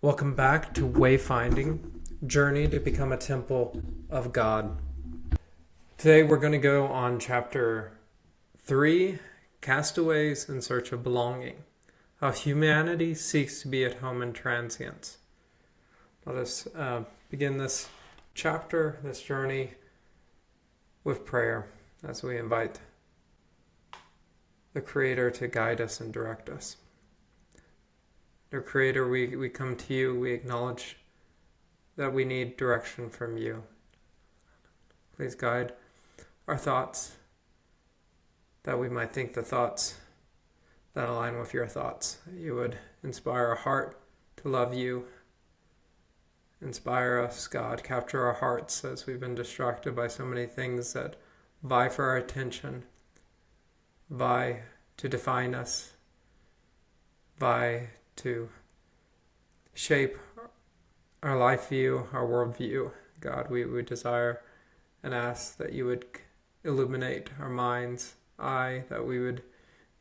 Welcome back to Wayfinding, Journey to Become a Temple of God. Today we're going to go on chapter 3, Castaways in Search of Belonging, how humanity seeks to be at home in transience. Let us begin this chapter, this journey, with prayer as we invite the Creator to guide us and direct us. Dear Creator, we come to you, we acknowledge that we need direction from you. Please guide our thoughts, that we might think the thoughts that align with your thoughts. That you would inspire our heart to love you. Inspire us, God. Capture our hearts as we've been distracted by so many things that vie for our attention, vie to define us, vie to shape our life view, our world view. God, we desire and ask that you would illuminate our mind's eye, that we would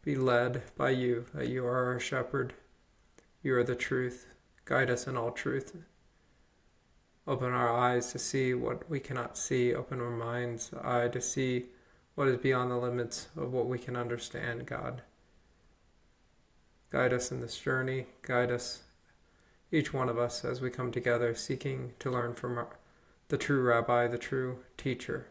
be led by you, that you are our shepherd, you are the truth. Guide us in all truth. Open our eyes to see what we cannot see. Open our mind's eye to see what is beyond the limits of what we can understand, God. Guide us in this journey. Guide us, each one of us, as we come together seeking to learn from the true Rabbi, the true teacher,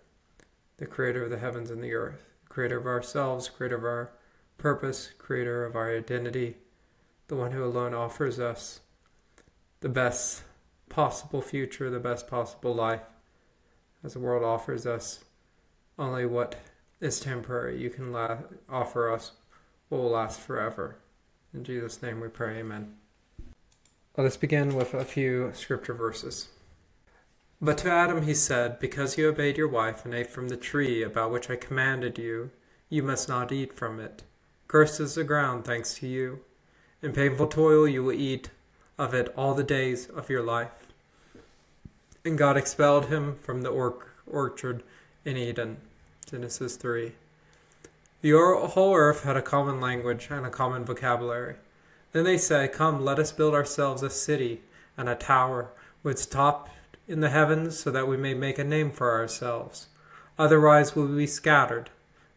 the creator of the heavens and the earth, creator of ourselves, creator of our purpose, creator of our identity, the one who alone offers us the best possible future, the best possible life, as the world offers us only what is temporary. You can offer us what will last forever. In Jesus' name we pray, amen. Let us begin with a few scripture verses. But to Adam he said, because you obeyed your wife and ate from the tree about which I commanded you, you must not eat from it. Cursed is the ground thanks to you. In painful toil you will eat of it all the days of your life. And God expelled him from the orchard in Eden. Genesis 3. The whole earth had a common language and a common vocabulary. Then they said, come, let us build ourselves a city and a tower with top in the heavens so that we may make a name for ourselves. Otherwise we will be scattered.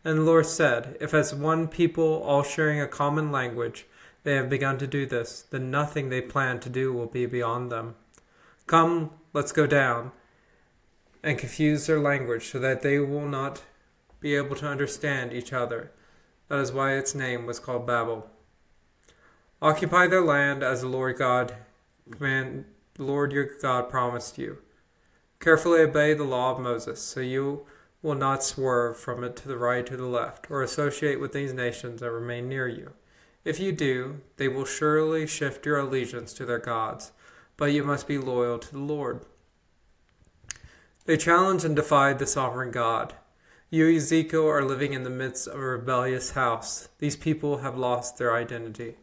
And the Lord said, if as one people, all sharing a common language, they have begun to do this, then nothing they plan to do will be beyond them. Come, let's go down and confuse their language so that they will not be able to understand each other. That is why its name was called Babel. Occupy their land as the Lord your God promised you. Carefully obey the law of Moses, so you will not swerve from it to the right or the left, or associate with these nations that remain near you. If you do, they will surely shift your allegiance to their gods, but you must be loyal to the Lord. They challenged and defied the sovereign God. You, Ezekiel, are living in the midst of a rebellious house. These people have lost their identity.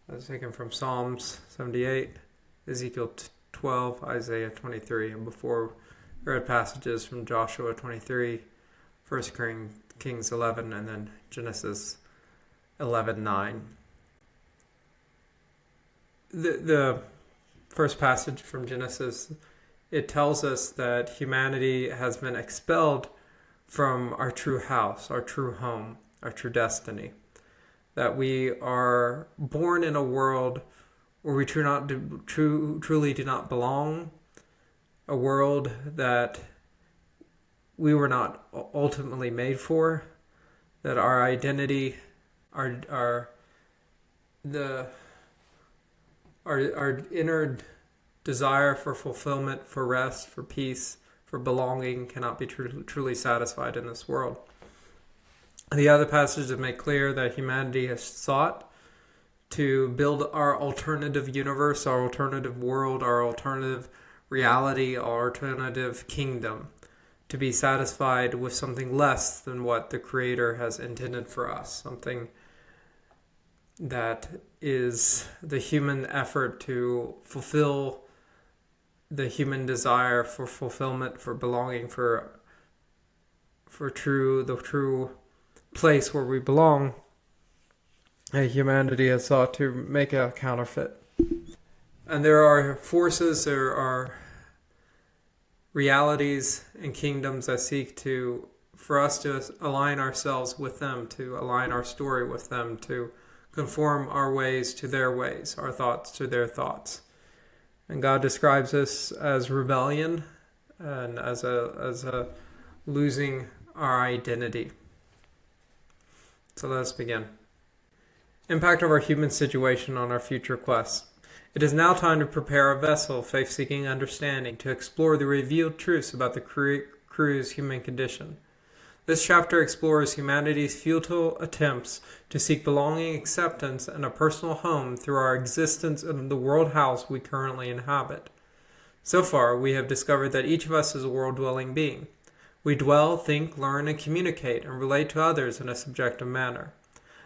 That's taken from Psalms 78, Ezekiel 12, Isaiah 23, and before we read passages from Joshua 23, 1 Kings 11, and then Genesis 11:9. The first passage from Genesis, it tells us that humanity has been expelled from our true house, our true home, our true destiny. That we are born in a world where we truly do not belong, a world that we were not ultimately made for, that our identity, our inner desire for fulfillment, for rest, for peace, for belonging cannot be truly satisfied in this world. The other passages have made clear that humanity has sought to build our alternative universe, our alternative world, our alternative reality, our alternative kingdom, to be satisfied with something less than what the Creator has intended for us, something that is the human effort to fulfill the human desire for fulfillment, for belonging, for the true place where we belong. Humanity has sought to make a counterfeit. And there are forces, there are realities and kingdoms that seek for us to align ourselves with them, to align our story with them, to conform our ways to their ways, our thoughts to their thoughts. And God describes this as rebellion and as a losing our identity. So let us begin. Impact of our human situation on our future quest. It is now time to prepare a vessel, faith-seeking understanding, to explore the revealed truths about the crew's human condition. This chapter explores humanity's futile attempts to seek belonging, acceptance, and a personal home through our existence in the world house we currently inhabit. So far, we have discovered that each of us is a world-dwelling being. We dwell, think, learn, and communicate, and relate to others in a subjective manner.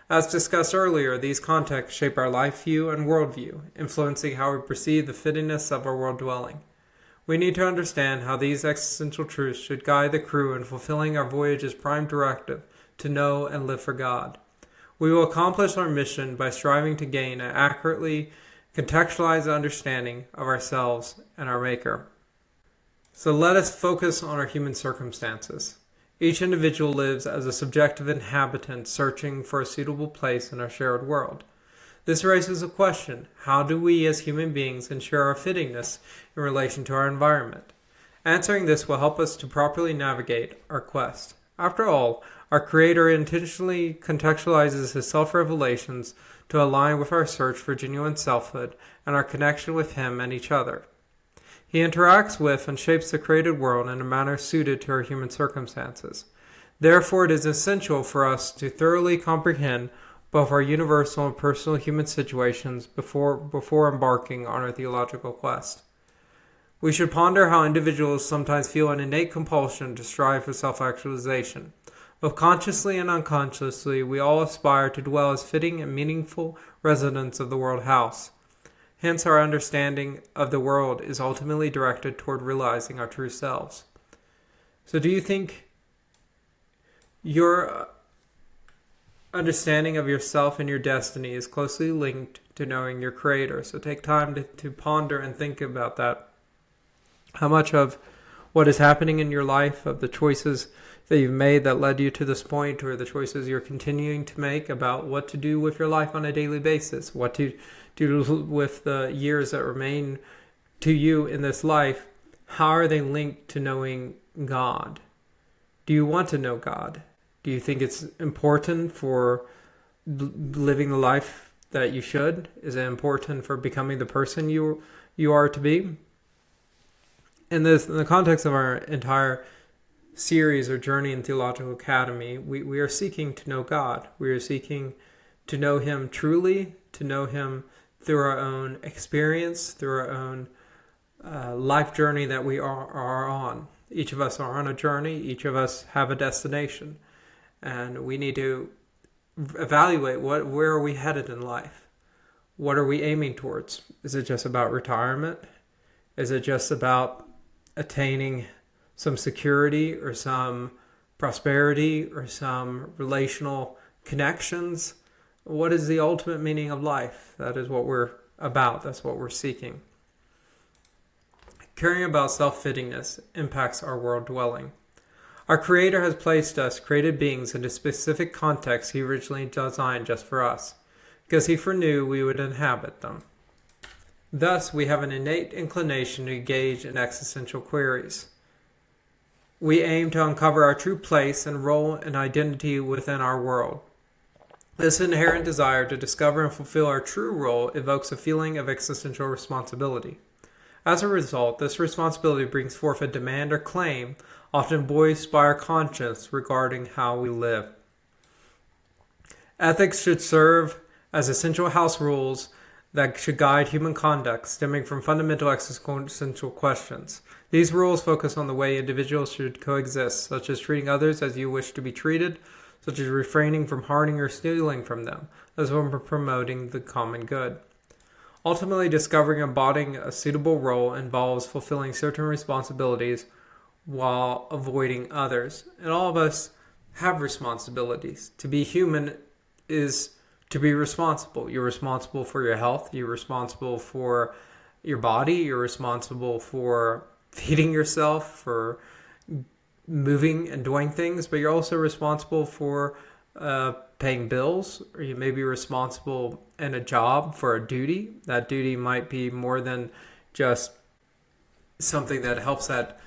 As discussed earlier, these contexts shape our life view and worldview, influencing how we perceive the fittingness of our world dwelling. We need to understand how these existential truths should guide the crew in fulfilling our voyage's prime directive, to know and live for God. We will accomplish our mission by striving to gain an accurately contextualized understanding of ourselves and our Maker. So let us focus on our human circumstances. Each individual lives as a subjective inhabitant searching for a suitable place in our shared world. This raises a question: how do we as human beings ensure our fittingness in relation to our environment? Answering this will help us to properly navigate our quest. After all, our Creator intentionally contextualizes His self-revelations to align with our search for genuine selfhood and our connection with Him and each other. He interacts with and shapes the created world in a manner suited to our human circumstances. Therefore, it is essential for us to thoroughly comprehend both our universal and personal human situations before embarking on our theological quest. We should ponder how individuals sometimes feel an innate compulsion to strive for self-actualization. Both consciously and unconsciously, we all aspire to dwell as fitting and meaningful residents of the world house. Hence, our understanding of the world is ultimately directed toward realizing our true selves. So do you think your understanding of yourself and your destiny is closely linked to knowing your Creator? So take time to ponder and think about that. How much of what is happening in your life, of the choices that you've made that led you to this point, or the choices you're continuing to make about what to do with your life on a daily basis, what to do with the years that remain to you in this life, how are they linked to knowing God? Do you want to know God? Do you think it's important for living the life that you should? Is it important for becoming the person you are to be? In the context of our entire series or journey in Theological Academy, we are seeking to know God. We are seeking to know Him truly, to know Him through our own experience, through our own life journey that we are on. Each of us are on a journey. Each of us have a destination. And we need to evaluate where are we headed in life? What are we aiming towards? Is it just about retirement? Is it just about attaining some security or some prosperity or some relational connections? What is the ultimate meaning of life? That is what we're about. That's what we're seeking. Caring about self-fittingness impacts our world dwelling. Our Creator has placed us, created beings, in a specific context He originally designed just for us, because He foreknew we would inhabit them. Thus, we have an innate inclination to engage in existential queries. We aim to uncover our true place and role and identity within our world. This inherent desire to discover and fulfill our true role evokes a feeling of existential responsibility. As a result, this responsibility brings forth a demand or claim, often voiced by our conscience, regarding how we live. Ethics should serve as essential house rules that should guide human conduct, stemming from fundamental existential questions. These rules focus on the way individuals should coexist, such as treating others as you wish to be treated, such as refraining from harming or stealing from them, as well as promoting the common good. Ultimately, discovering and embodying a suitable role involves fulfilling certain responsibilities while avoiding others. And all of us have responsibilities. To be human is to be responsible. You're responsible for your health. You're responsible for your body. You're responsible for feeding yourself, for moving and doing things, but you're also responsible for paying bills, or you may be responsible in a job for a duty. That duty might be more than just something that helps that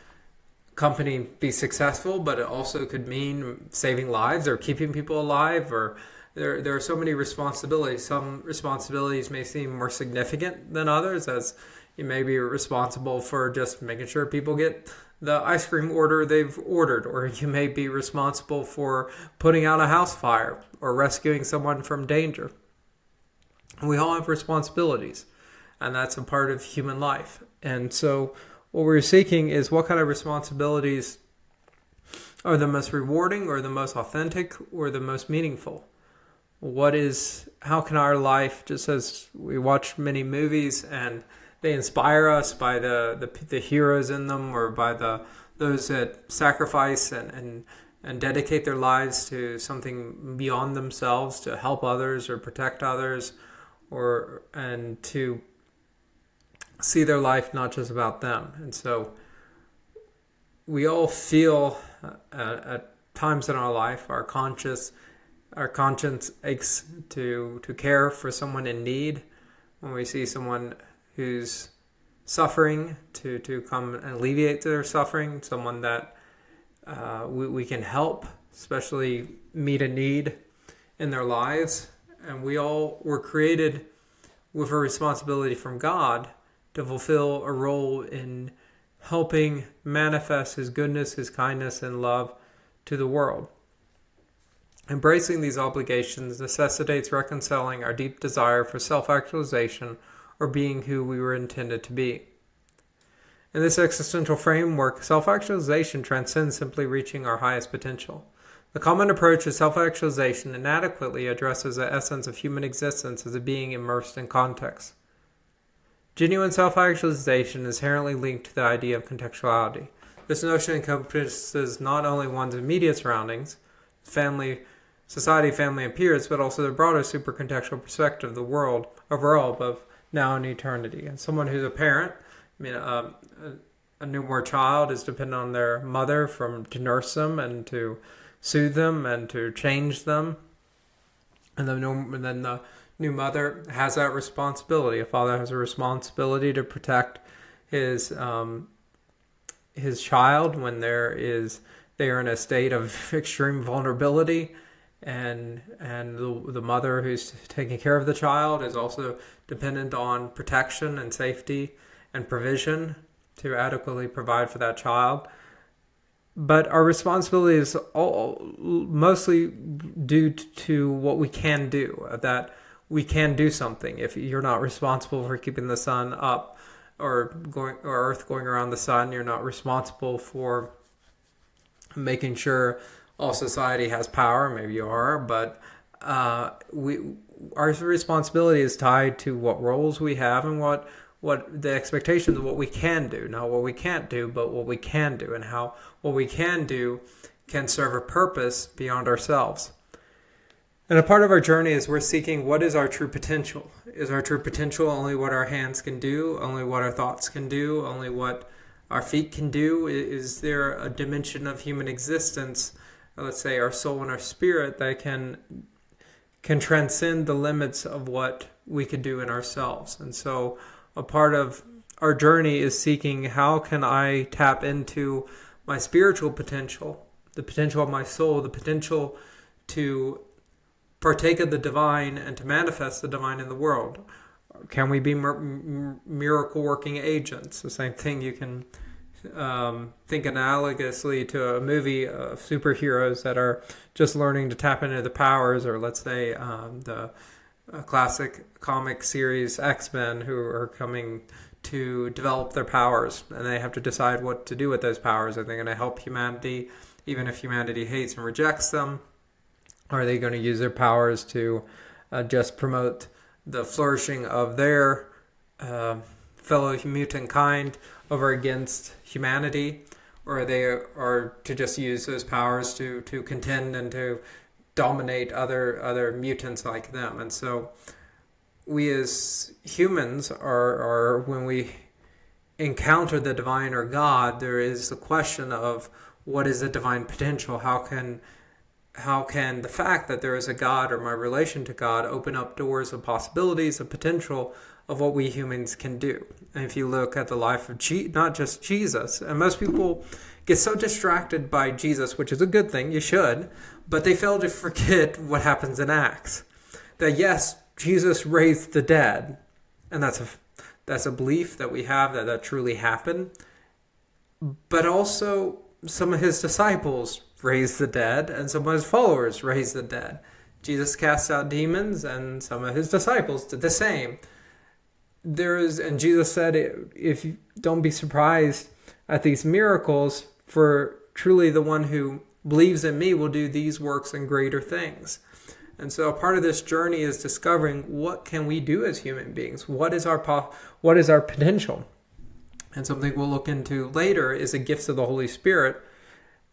company be successful, but it also could mean saving lives or keeping people alive, or there are so many responsibilities. Some responsibilities may seem more significant than others, as you may be responsible for just making sure people get the ice cream order they've ordered, or you may be responsible for putting out a house fire or rescuing someone from danger. We all have responsibilities, and that's a part of human life. And so what we're seeking is what kind of responsibilities are the most rewarding, or the most authentic, or the most meaningful. How can our life, just as we watch many movies and they inspire us by the heroes in them, or by those that sacrifice and dedicate their lives to something beyond themselves, to help others or protect others, and to see their life not just about them. And so we all feel at times in our life our conscience aches to care for someone in need. When we see someone who's suffering, to come and alleviate their suffering, someone that we can help, especially meet a need in their lives. And we all were created with a responsibility from God to fulfill a role in helping manifest His goodness, His kindness, and love to the world. Embracing these obligations necessitates reconciling our deep desire for self-actualization, or being who we were intended to be. In this existential framework, self-actualization transcends simply reaching our highest potential. The common approach to self-actualization inadequately addresses the essence of human existence as a being immersed in context. Genuine self-actualization is inherently linked to the idea of contextuality. This notion encompasses not only one's immediate surroundings, family, society, family, and peers, but also the broader supercontextual perspective of the world overall, both now and eternity. And someone who's a parent, a newborn child is dependent on their mother to nurse them and to soothe them and to change them. And then the new mother has that responsibility. A father has a responsibility to protect his child when they are in a state of extreme vulnerability. And the mother who's taking care of the child is also dependent on protection and safety and provision to adequately provide for that child. But our responsibility is mostly due to what we can do, that we can do something. If you're not responsible for keeping the sun up or Earth going around the sun, you're not responsible for making sure all society has power. Maybe you are, but our responsibility is tied to what roles we have and what the expectations of what we can do, not what we can't do, but what we can do, and how what we can do can serve a purpose beyond ourselves. And a part of our journey is we're seeking what is our true potential. Is our true potential only what our hands can do, only what our thoughts can do, only what our feet can do? Is there a dimension of human existence, let's say our soul and our spirit, that can transcend the limits of what we could do in ourselves? And so a part of our journey is seeking, how can I tap into my spiritual potential, the potential of my soul, the potential to partake of the divine and to manifest the divine in the world? Can we be miracle-working agents? The same thing, you can think analogously to a movie of superheroes that are just learning to tap into the powers, or let's say the classic comic series X-Men, who are coming to develop their powers, and they have to decide what to do with those powers. Are they going to help humanity even if humanity hates and rejects them? Or are they going to use their powers to just promote the flourishing of their fellow mutant kind over against humanity? Or are to just use those powers to contend and to dominate other mutants like them? And so we as humans are when we encounter the divine or God, there is the question of what is the divine potential? How can the fact that there is a God, or my relation to God, open up doors of possibilities, of potential of what we humans can do? And if you look at the life of not just Jesus, and most people get so distracted by Jesus, which is a good thing, you should, but they fail to forget what happens in Acts. That yes, Jesus raised the dead, and that's a belief that we have that truly happened. But also, some of his disciples raised the dead, and some of his followers raised the dead. Jesus cast out demons, and some of his disciples did the same. And Jesus said, if you don't be surprised at these miracles, for truly the one who believes in me will do these works and greater things. And so a part of this journey is discovering what can we do as human beings? What is our potential? And something we'll look into later is the gifts of the Holy Spirit,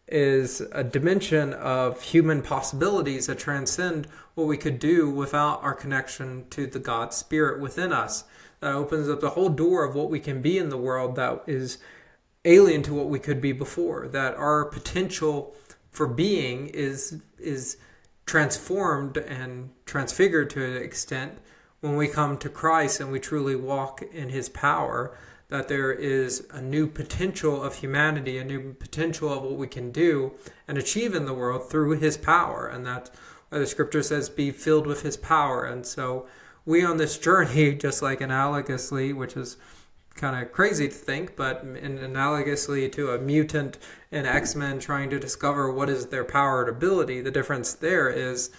is a dimension of human possibilities that transcend what we could do without our connection to the God Spirit within us. That opens up the whole door of what we can be in the world that is alien to what we could be before. That our potential for being is transformed and transfigured to an extent when we come to Christ and we truly walk in his power. That there is a new potential of humanity, a new potential of what we can do and achieve in the world through his power. And that's why the scripture says, be filled with his power. And so we on this journey, just like analogously, which is kind of crazy to think, but analogously to a mutant in X-Men trying to discover what is their power and ability, the difference there is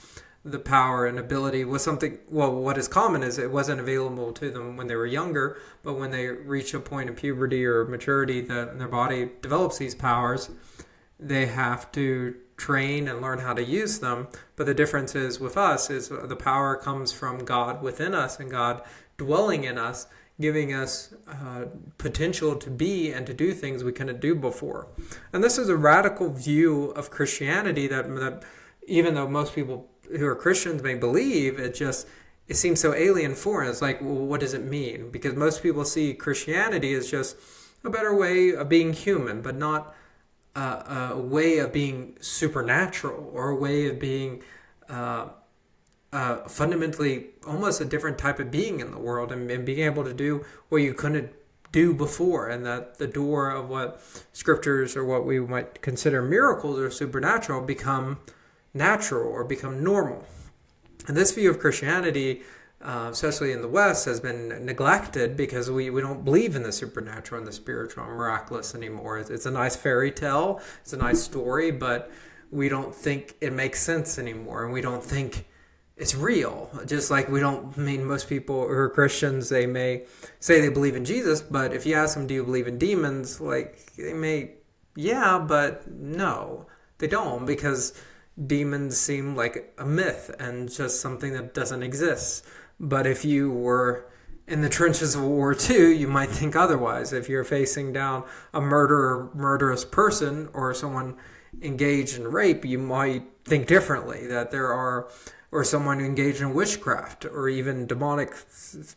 the power and ability was something, well, what is common is it wasn't available to them when they were younger, but when they reach a point of puberty or maturity that their body develops these powers, they have to train and learn how to use them. But the difference is with us is the power comes from God within us and God dwelling in us, giving us potential to be and to do things we couldn't do before. And this is a radical view of Christianity that even though most people who are Christians may believe, it seems so alien foreign. It's like, well, what does it mean? Because most people see Christianity as just a better way of being human, but not a way of being supernatural or a way of being fundamentally almost a different type of being in the world and being able to do what you couldn't do before. And that the door of what scriptures or what we might consider miracles or supernatural become natural or become normal. And this view of Christianity, especially in the West, has been neglected because we don't believe in the supernatural and the spiritual and miraculous anymore. It's a nice fairy tale, it's a nice story, but we don't think it makes sense anymore, and we don't think it's real. Just like most people who are Christians, they may say they believe in Jesus, but if you ask them, do you believe in demons? Like, they may, yeah, but no, they don't, because demons seem like a myth and just something that doesn't exist. But if you were in the trenches of World War II, you might think otherwise. If you're facing down a murderous person or someone engaged in rape, you might think differently. Or someone engaged in witchcraft or even demonic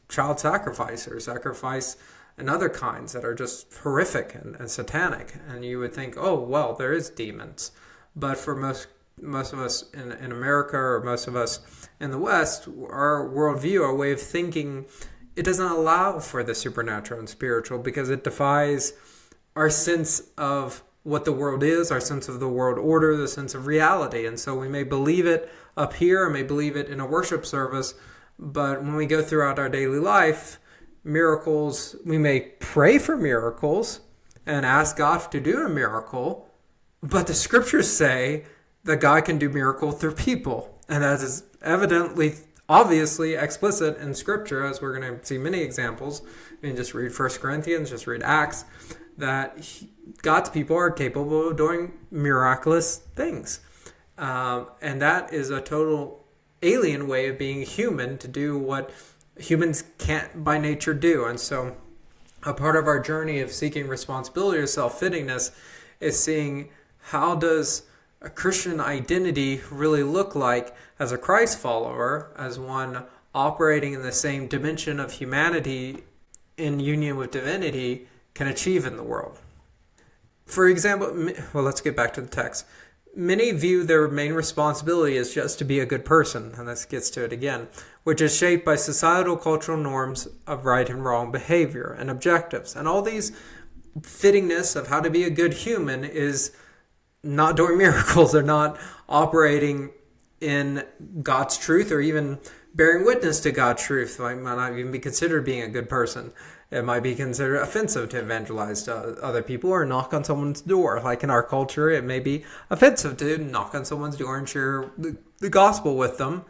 child sacrifice or sacrifice and other kinds that are just horrific and satanic. And you would think, oh, well, there is demons. But for most of us in America, or most of us in the West, our worldview, our way of thinking, it doesn't allow for the supernatural and spiritual because it defies our sense of what the world is, our sense of the world order, the sense of reality. And so we may believe it up here, may believe it in a worship service, but when we go throughout our daily life, miracles, we may pray for miracles and ask God to do a miracle, but the scriptures say that God can do miracles through people. And that is obviously explicit in scripture, as we're going to see many examples. I mean, just read 1 Corinthians, just read Acts, that God's people are capable of doing miraculous things. And that is a total alien way of being human, to do what humans can't by nature do. And so a part of our journey of seeking responsibility or self-fittingness is seeing, how does a Christian identity really look like as a Christ follower, as one operating in the same dimension of humanity in union with divinity can achieve in the world. For example, well, let's get back to the text. Many view their main responsibility as just to be a good person, and this gets to it again, which is shaped by societal cultural norms of right and wrong behavior and objectives. And all these fittingness of how to be a good human is not doing miracles or not operating in God's truth or even bearing witness to God's truth. It might not even be considered being a good person. It might be considered offensive to evangelize to other people or knock on someone's door. Like in our culture, it may be offensive to knock on someone's door and share the gospel with them.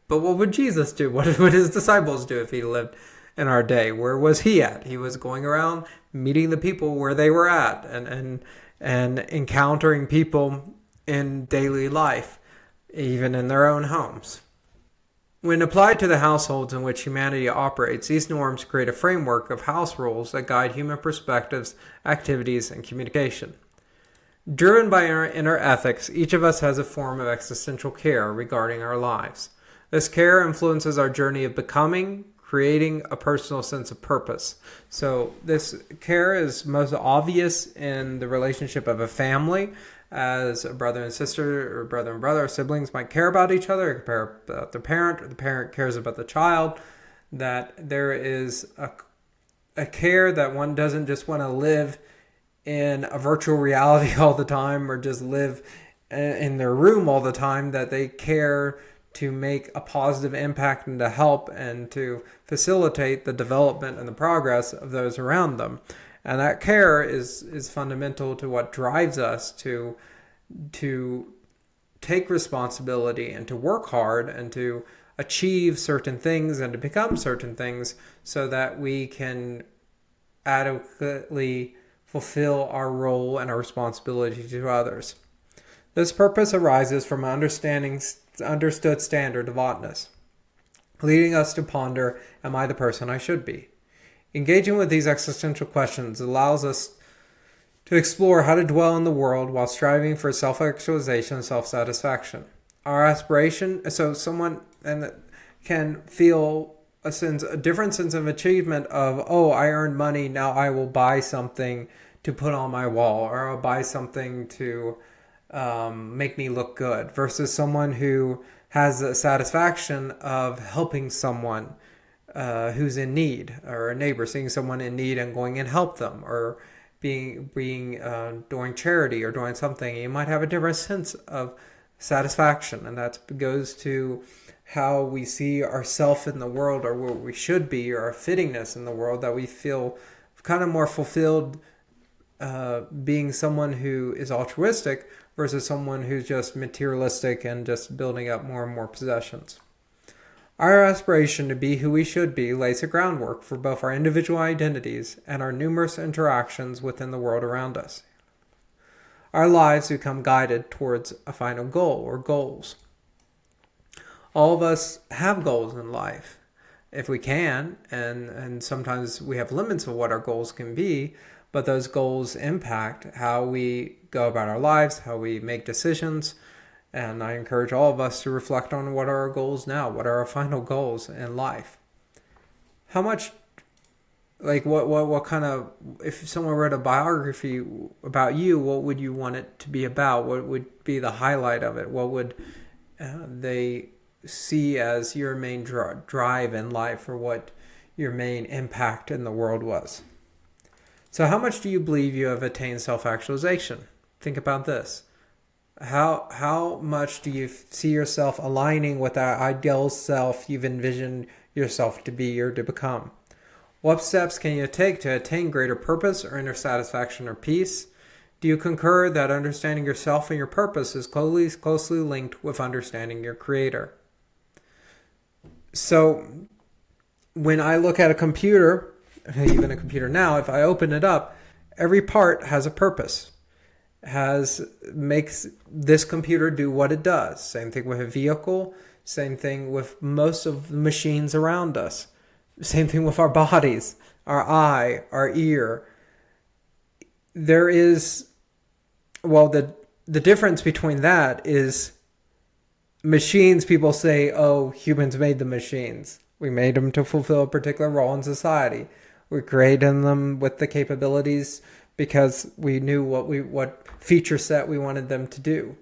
But what would Jesus do? What would his disciples do if he lived in our day? Where was he at? He was going around meeting the people where they were at and encountering people in daily life, even in their own homes. When applied to the households in which humanity operates, these norms create a framework of house rules that guide human perspectives, activities, and communication. Driven by our inner ethics, each of us has a form of existential care regarding our lives. This care influences our journey of becoming, creating a personal sense of purpose. So this care is most obvious in the relationship of a family, as a brother and sister or brother and brother or siblings might care about each other, care about the parent, or the parent cares about the child, that there is a care that one doesn't just want to live in a virtual reality all the time or just live in their room all the time, that they care to make a positive impact and to help and to facilitate the development and the progress of those around them. And that care is fundamental to what drives us to take responsibility and to work hard and to achieve certain things and to become certain things so that we can adequately fulfill our role and our responsibility to others. This purpose arises from an understood standard of oughtness, leading us to ponder, am I the person I should be? Engaging with these existential questions allows us to explore how to dwell in the world while striving for self-actualization and self-satisfaction. Our aspiration, so someone can feel a different sense of achievement of, oh, I earned money, now I will buy something to put on my wall, or I'll buy something to make me look good, versus someone who has the satisfaction of helping someone who's in need, or a neighbor seeing someone in need and going and help them, or doing charity or doing something. You might have a different sense of satisfaction, and that goes to how we see ourselves in the world, or what we should be, or our fittingness in the world, that we feel kind of more fulfilled being someone who is altruistic versus someone who's just materialistic and just building up more and more possessions. Our aspiration to be who we should be lays the groundwork for both our individual identities and our numerous interactions within the world around us. Our lives become guided towards a final goal or goals. All of us have goals in life, if we can, and sometimes we have limits of what our goals can be, but those goals impact how we go about our lives, how we make decisions. And I encourage all of us to reflect on what are our goals now, what are our final goals in life. How much, what kind of, if someone wrote a biography about you, what would you want it to be about? What would be the highlight of it? What would they see as your main drive in life, or what your main impact in the world was? So how much do you believe you have attained self-actualization? Think about this. How much do you see yourself aligning with that ideal self you've envisioned yourself to be or to become? What steps can you take to attain greater purpose or inner satisfaction or peace? Do you concur that understanding yourself and your purpose is closely linked with understanding your Creator? So when I look at a computer, even a computer now, if I open it up, every part has a purpose. Makes this computer do what it does. Same thing with a vehicle. Same thing with most of the machines around us. Same thing with our bodies, our eye, our ear. There is, the difference between that is machines. People say, oh, humans made the machines. We made them to fulfill a particular role in society. We created them with the capabilities because we knew what feature set we wanted them to do.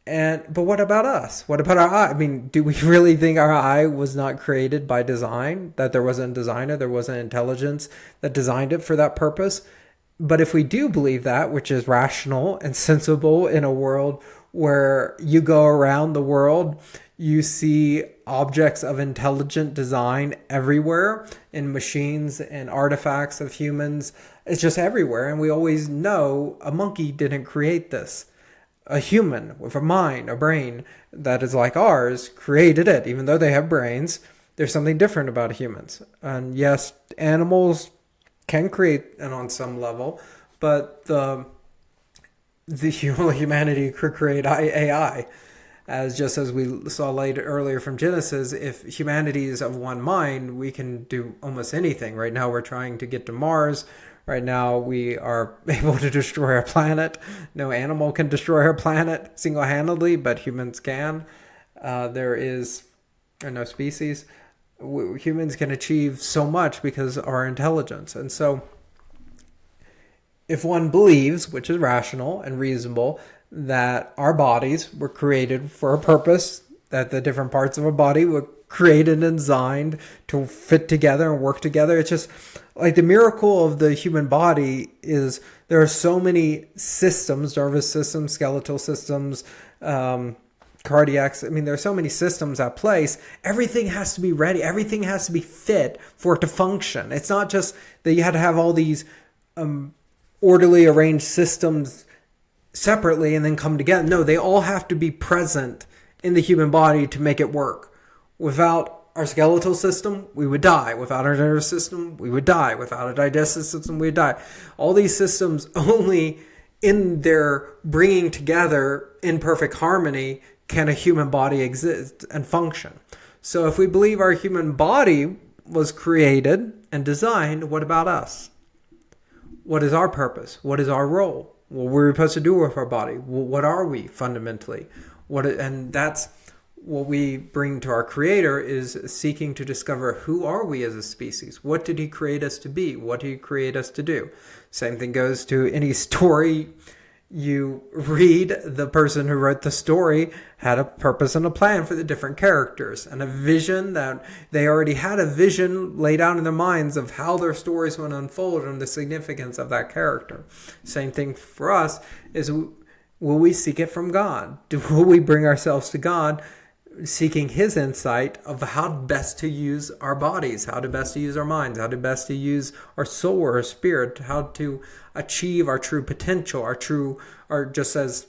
But what about us? What about our eye? I mean, do we really think our eye was not created by design? That there wasn't a designer, there wasn't intelligence that designed it for that purpose? But if we do believe that, which is rational and sensible in a world where you go around the world, you see objects of intelligent design everywhere in machines and artifacts of humans. It's just everywhere. And we always know a monkey didn't create this. A human with a mind, a brain that is like ours, created it. Even though they have brains, there's something different about humans. And yes, animals can create and on some level, but the humanity could create AI. Just as we saw earlier from Genesis, if humanity is of one mind, we can do almost anything. Right now we're trying to get to Mars. Right now we are able to destroy our planet. No animal can destroy our planet single-handedly, but humans can. There is no species. Humans can achieve so much because of our intelligence. And so if one believes, which is rational and reasonable, that our bodies were created for a purpose, that the different parts of our body were created and designed to fit together and work together. It's just like the miracle of the human body is there are so many systems, nervous systems, skeletal systems, cardiacs. I mean, there are so many systems at place. Everything has to be ready. Everything has to be fit for it to function. It's not just that you had to have all these orderly arranged systems separately and then come together. No, they all have to be present in the human body to make it work. Without our skeletal system, we would die. Without our nervous system, we would die. Without a digestive system, we would die. All these systems only in their bringing together in perfect harmony can a human body exist and function. So if we believe our human body was created and designed, what about us? What is our purpose? What is our role? What we're supposed to do with our body? What are we fundamentally? And that's what we bring to our Creator, is seeking to discover who are we as a species? What did He create us to be? What did He create us to do? Same thing goes to any story you read. The person who wrote the story had a purpose and a plan for the different characters and a vision that they already had a vision laid out in their minds of how their stories would unfold and the significance of that character. Same thing for us is, will we seek it from God? Will we bring ourselves to God, seeking His insight of how best to use our bodies, how to best to use our minds, how to best to use our soul or our spirit, how to achieve our true potential, or just as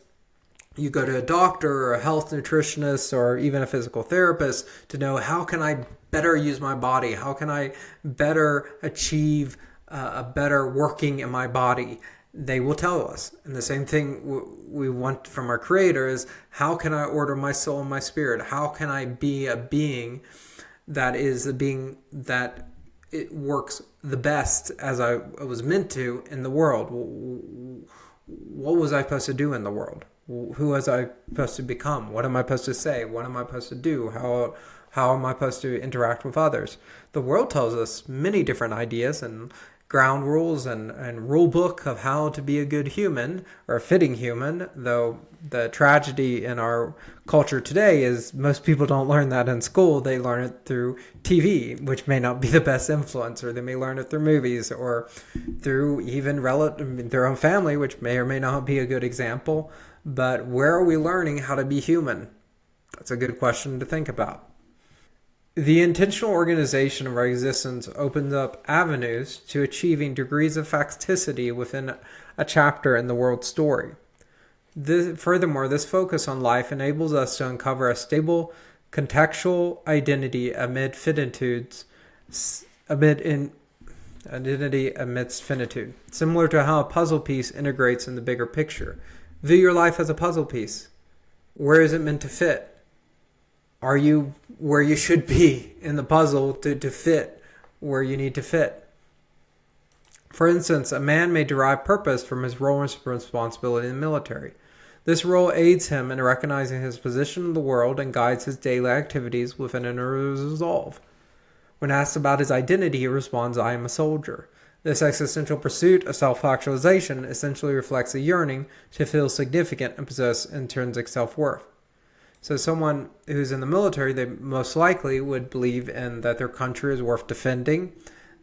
you go to a doctor or a health nutritionist or even a physical therapist to know, how can I better use my body? How can I better achieve a better working in my body? They will tell us. And the same thing we want from our Creator is, how can I order my soul and my spirit? How can I be a being that is a being that it works the best as I was meant to in the world? What was I supposed to do in the world? Who was I supposed to become? What am I supposed to say? What am I supposed to do? How am I supposed to interact with others? The world tells us many different ideas and ground rules and rule book of how to be a good human or a fitting human, though the tragedy in our culture today is most people don't learn that in school. They learn it through TV, which may not be the best influence, or they may learn it through movies or through even their own family, which may or may not be a good example. But where are we learning how to be human? That's a good question to think about. The intentional organization of our existence opens up avenues to achieving degrees of facticity within a chapter in the world's story. Furthermore, this focus on life enables us to uncover a stable contextual identity amidst finitude, similar to how a puzzle piece integrates in the bigger picture. View your life as a puzzle piece. Where is it meant to fit? Are you where you should be in the puzzle to fit where you need to fit? For instance, a man may derive purpose from his role and responsibility in the military. This role aids him in recognizing his position in the world and guides his daily activities with an inner resolve. When asked about his identity, he responds, "I am a soldier." This existential pursuit of self-actualization essentially reflects a yearning to feel significant and possess intrinsic self-worth. So someone who's in the military, they most likely would believe in that their country is worth defending,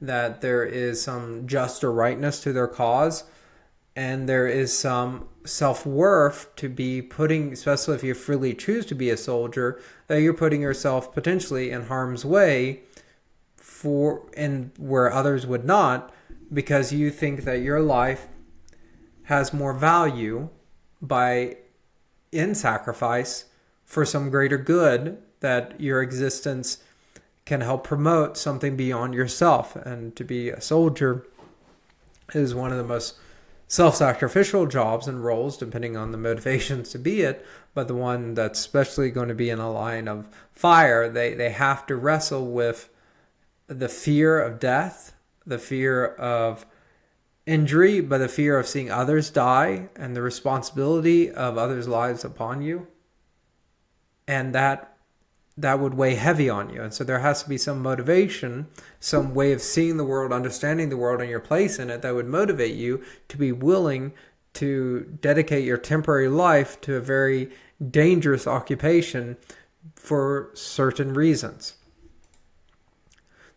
that there is some just or rightness to their cause, and there is some self-worth to be putting, especially if you freely choose to be a soldier, that you're putting yourself potentially in harm's way and where others would not, because you think that your life has more value in sacrifice for some greater good, that your existence can help promote something beyond yourself. And to be a soldier is one of the most self-sacrificial jobs and roles, depending on the motivations to be it, but the one that's especially going to be in a line of fire. They have to wrestle with the fear of death, the fear of injury, but the fear of seeing others die and the responsibility of others' lives upon you. And that would weigh heavy on you. And so there has to be some motivation, some way of seeing the world, understanding the world and your place in it, that would motivate you to be willing to dedicate your temporary life to a very dangerous occupation for certain reasons.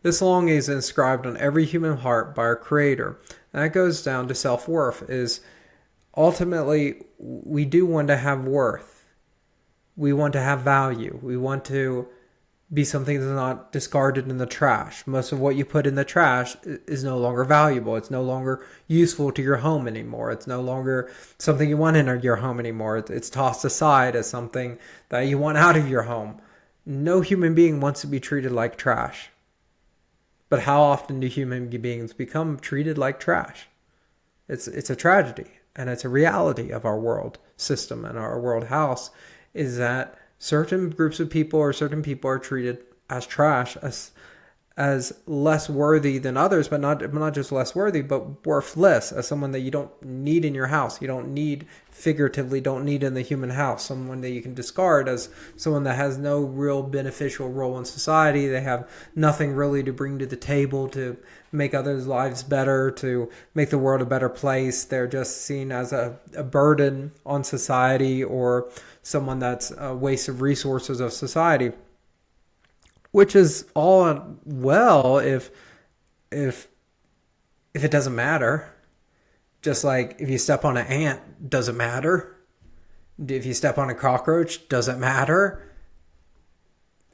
This longing is inscribed on every human heart by our Creator. And that goes down to self-worth. Is ultimately, we do want to have worth. We want to have value. We want to be something that's not discarded in the trash. Most of what you put in the trash is no longer valuable. It's no longer useful to your home anymore. It's no longer something you want in your home anymore. It's tossed aside as something that you want out of your home. No human being wants to be treated like trash. But how often do human beings become treated like trash? It's a tragedy, and it's a reality of our world system and our world house, is that certain groups of people or certain people are treated as trash, as less worthy than others, but not just less worthy, but worthless, as someone that you don't need in your house. You don't need, figuratively, don't need in the human house. Someone that you can discard as someone that has no real beneficial role in society. They have nothing really to bring to the table to make others' lives better, to make the world a better place. They're just seen as a burden on society, or someone that's a waste of resources of society. Which is all well if it doesn't matter. Just like if you step on an ant, doesn't matter. If you step on a cockroach, doesn't matter.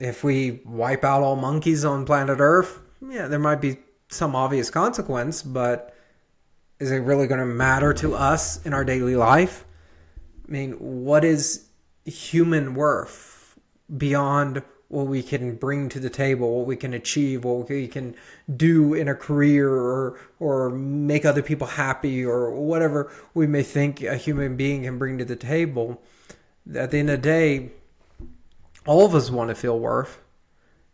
If we wipe out all monkeys on planet Earth, yeah, there might be some obvious consequence, but is it really going to matter to us in our daily life? I mean, what is human worth beyond what we can bring to the table, what we can achieve, what we can do in a career, or make other people happy, or whatever we may think a human being can bring to the table? At the end of the day, all of us want to feel worth.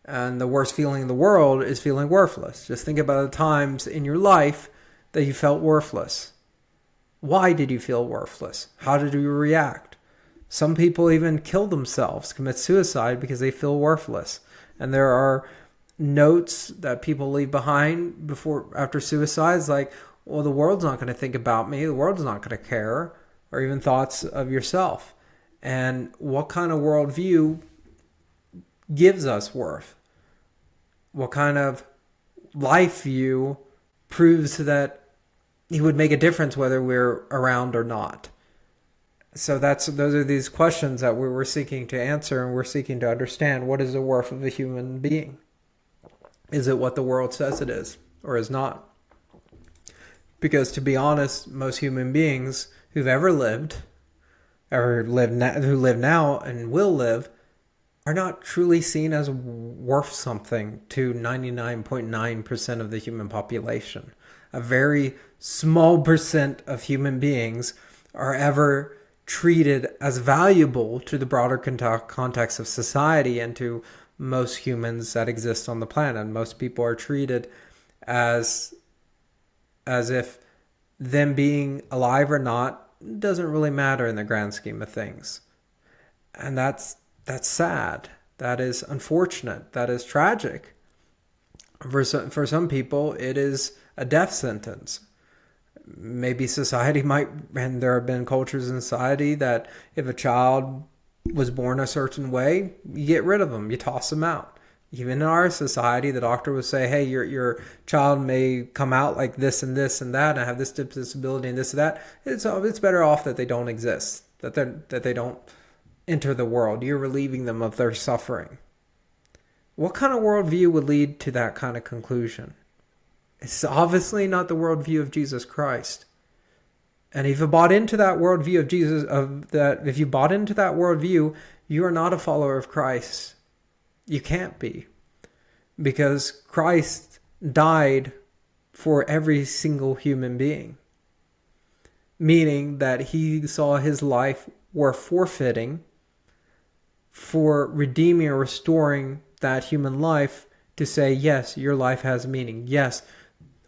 And the worst feeling in the world is feeling worthless. Just think about the times in your life that you felt worthless. Why did you feel worthless? How did you react? Some people even kill themselves, commit suicide because they feel worthless. And there are notes that people leave behind after suicides, like, well, the world's not going to think about me. The world's not going to care. Or even thoughts of yourself. And what kind of worldview gives us worth? What kind of life view proves that it would make a difference whether we're around or not? So those are these questions that we were seeking to answer, and we're seeking to understand. What is the worth of a human being? Is it what the world says it is, or is not? Because to be honest, most human beings who've ever lived, who live now and will live, are not truly seen as worth something to 99.9% of the human population. A very small percent of human beings are ever treated as valuable to the broader context of society and to most humans that exist on the planet. Most people are treated as if them being alive or not doesn't really matter in the grand scheme of things. And that's sad. That is unfortunate. That is tragic. For some people, it is a death sentence. Maybe society might, and there have been cultures in society that if a child was born a certain way, you get rid of them, you toss them out. Even in our society, the doctor would say, hey, your child may come out like this and this and that and have this disability and this and that. It's better off that they don't exist, that they don't enter the world. You're relieving them of their suffering. What kind of worldview would lead to that kind of conclusion? It's obviously not the worldview of Jesus Christ. And if you bought into that worldview of Jesus, if you bought into that worldview, you are not a follower of Christ. You can't be. Because Christ died for every single human being. Meaning that he saw his life worth forfeiting for redeeming or restoring that human life to say, yes, your life has meaning. Yes,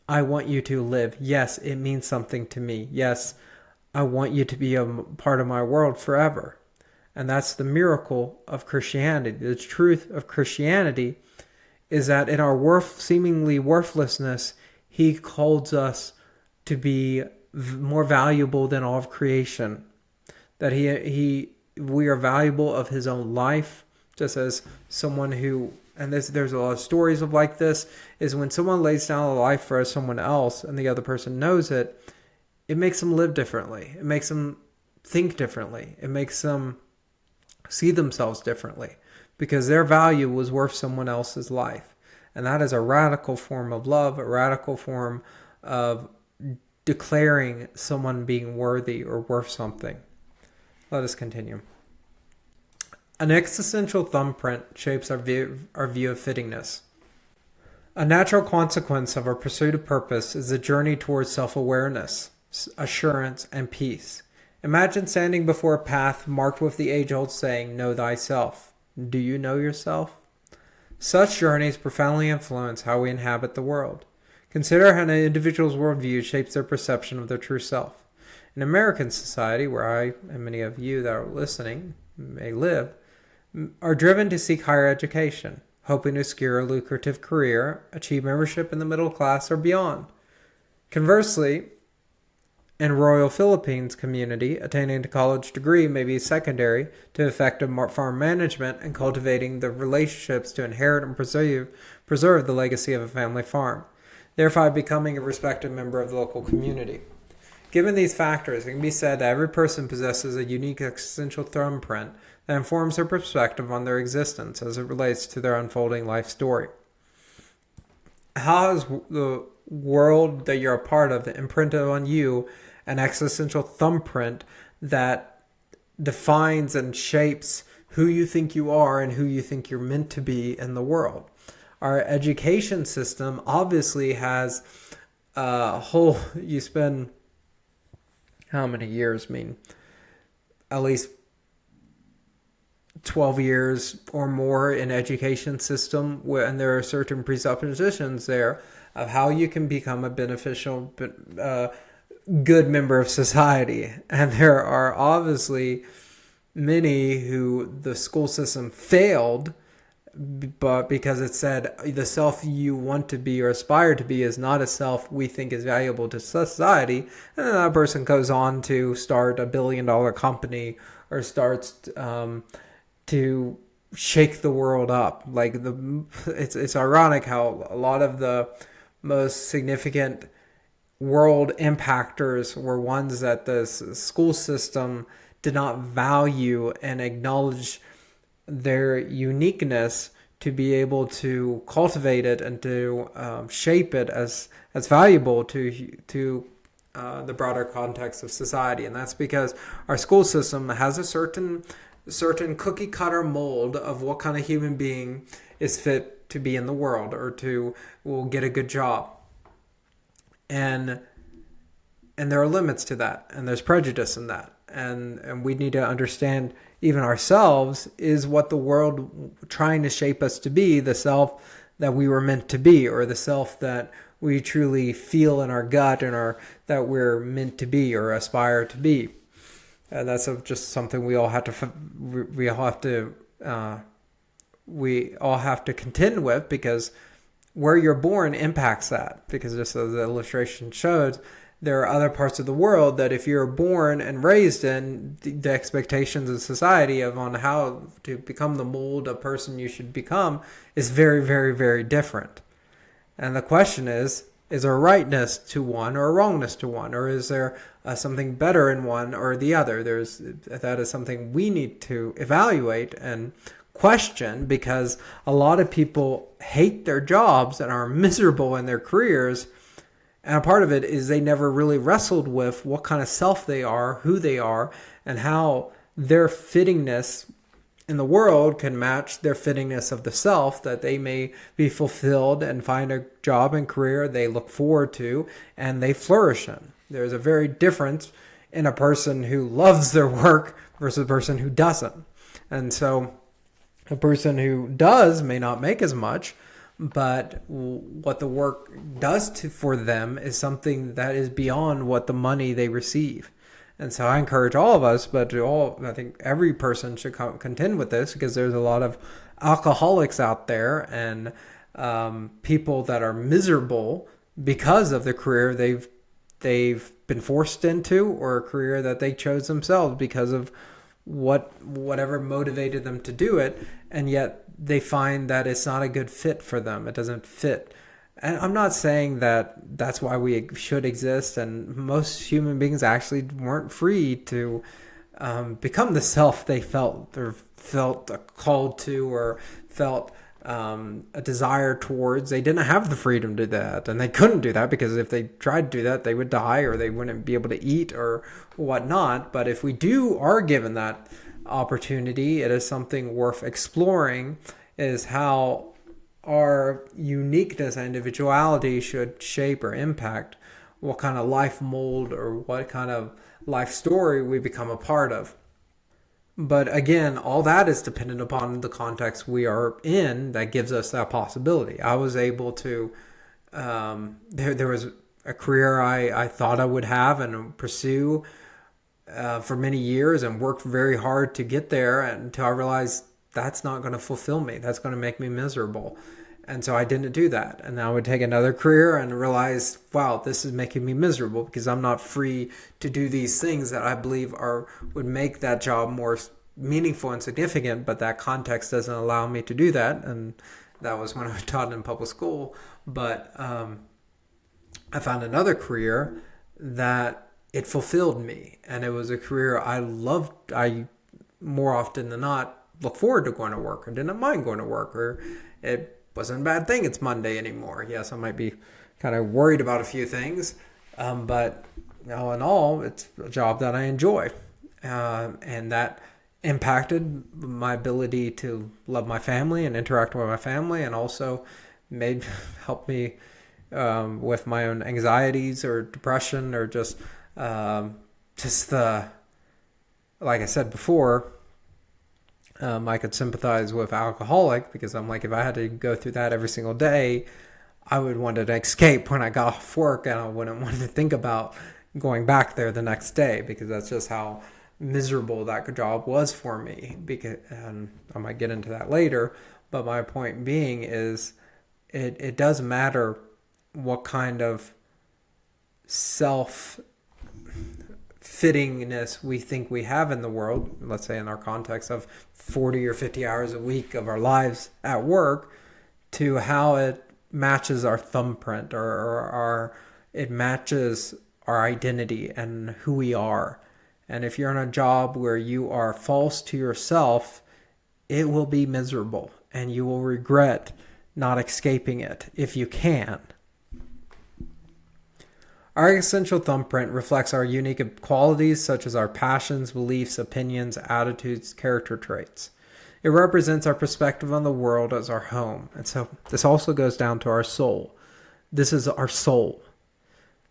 I want you to live. Yes, it means something to me. Yes, I want you to be a part of my world forever. And that's the miracle of Christianity. The truth of Christianity is that in our seemingly worthlessness, he calls us to be more valuable than all of creation. That we are valuable of his own life, just as someone who, and there's a lot of stories of like this, is when someone lays down a life for someone else and the other person knows it, it makes them live differently. It makes them think differently. It makes them see themselves differently because their value was worth someone else's life. And that is a radical form of love, a radical form of declaring someone being worthy or worth something. Let us continue. An existential thumbprint shapes our view of fittingness. A natural consequence of our pursuit of purpose is the journey towards self-awareness, assurance, and peace. Imagine standing before a path marked with the age-old saying, know thyself. Do you know yourself? Such journeys profoundly influence how we inhabit the world. Consider how an individual's worldview shapes their perception of their true self. In American society, where I and many of you that are listening may live, are driven to seek higher education, hoping to secure a lucrative career, achieve membership in the middle class or beyond. Conversely, in Royal Philippines community, attaining a college degree may be secondary to effective farm management and cultivating the relationships to inherit and preserve the legacy of a family farm, thereby becoming a respected member of the local community. Given these factors, it can be said that every person possesses a unique existential thumbprint that informs their perspective on their existence as it relates to their unfolding life story. How has the world that you're a part of imprinted on you an existential thumbprint that defines and shapes who you think you are and who you think you're meant to be in the world? Our education system obviously has a whole, you spend how many years? I mean, at least 12 years or more in education system, and there are certain presuppositions there of how you can become a beneficial, good member of society. And there are obviously many who the school system failed, but because it said the self you want to be or aspire to be is not a self we think is valuable to society, and then that person goes on to start a billion-dollar company or starts to shake the world up. Like it's ironic how a lot of the most significant world impactors were ones that the school system did not value and acknowledge their uniqueness to be able to cultivate it and to shape it as valuable to the broader context of society. And that's because our school system has a certain cookie cutter mold of what kind of human being is fit to be in the world or will get a good job. And there are limits to that, and there's prejudice in that. And we need to understand even ourselves is what the world trying to shape us to be, the self that we were meant to be, or the self that we truly feel in our gut and that we're meant to be or aspire to be. And that's just something we all have to contend with, because where you're born impacts that, because just as the illustration shows, there are other parts of the world that if you're born and raised in, the expectations of society of on how to become the mold of person you should become is very, very, very different. And the question is there a rightness to one or a wrongness to one, or is there something better in one or the other? That is something we need to evaluate and question, because a lot of people hate their jobs and are miserable in their careers. And a part of it is they never really wrestled with what kind of self they are, who they are, and how their fittingness in the world can match their fittingness of the self, that they may be fulfilled and find a job and career they look forward to and they flourish in. There's a very difference in a person who loves their work versus a person who doesn't. And so a person who does may not make as much, but what the work does for them is something that is beyond what the money they receive. And so I encourage all of us, but I think every person should contend with this, because there's a lot of alcoholics out there and people that are miserable because of the career they've been forced into, or a career that they chose themselves because of whatever motivated them to do it, and yet they find that it's not a good fit for them. It doesn't fit. And I'm not saying that that's why we should exist, and most human beings actually weren't free to become the self they felt called to, or felt a desire towards. They didn't have the freedom to do that, and they couldn't do that, because if they tried to do that, they would die, or they wouldn't be able to eat or whatnot. But if we are given that opportunity, it is something worth exploring, is how our uniqueness and individuality should shape or impact what kind of life mold or what kind of life story we become a part of. But again, all that is dependent upon the context we are in that gives us that possibility. I was able to, there was a career I thought I would have and pursue for many years, and worked very hard to get there, until I realized that's not going to fulfill me. That's going to make me miserable. And so I didn't do that. And I would take another career and realize, wow, this is making me miserable, because I'm not free to do these things that I believe would make that job more meaningful and significant, but that context doesn't allow me to do that. And that was when I was taught in public school. But I found another career that it fulfilled me. And it was a career I loved. I, more often than not, look forward to going to work, or didn't mind going to work, or it wasn't a bad thing it's Monday anymore. Yes, I might be kind of worried about a few things, but all in all, it's a job that I enjoy, and that impacted my ability to love my family and interact with my family, and also helped me with my own anxieties or depression, or just the, like I said before, I could sympathize with alcoholic, because I'm like, if I had to go through that every single day, I would want to escape when I got off work, and I wouldn't want to think about going back there the next day, because that's just how miserable that job was for me. And I might get into that later, but my point being is it does matter what kind of self fittingness we think we have in the world, let's say in our context of 40 or 50 hours a week of our lives at work, to how it matches our thumbprint, or it matches our identity and who we are. And if you're in a job where you are false to yourself, it will be miserable, and you will regret not escaping it if you can. Our essential thumbprint reflects our unique qualities, such as our passions, beliefs, opinions, attitudes, character traits. It represents our perspective on the world as our home. And so this also goes down to our soul. This is our soul.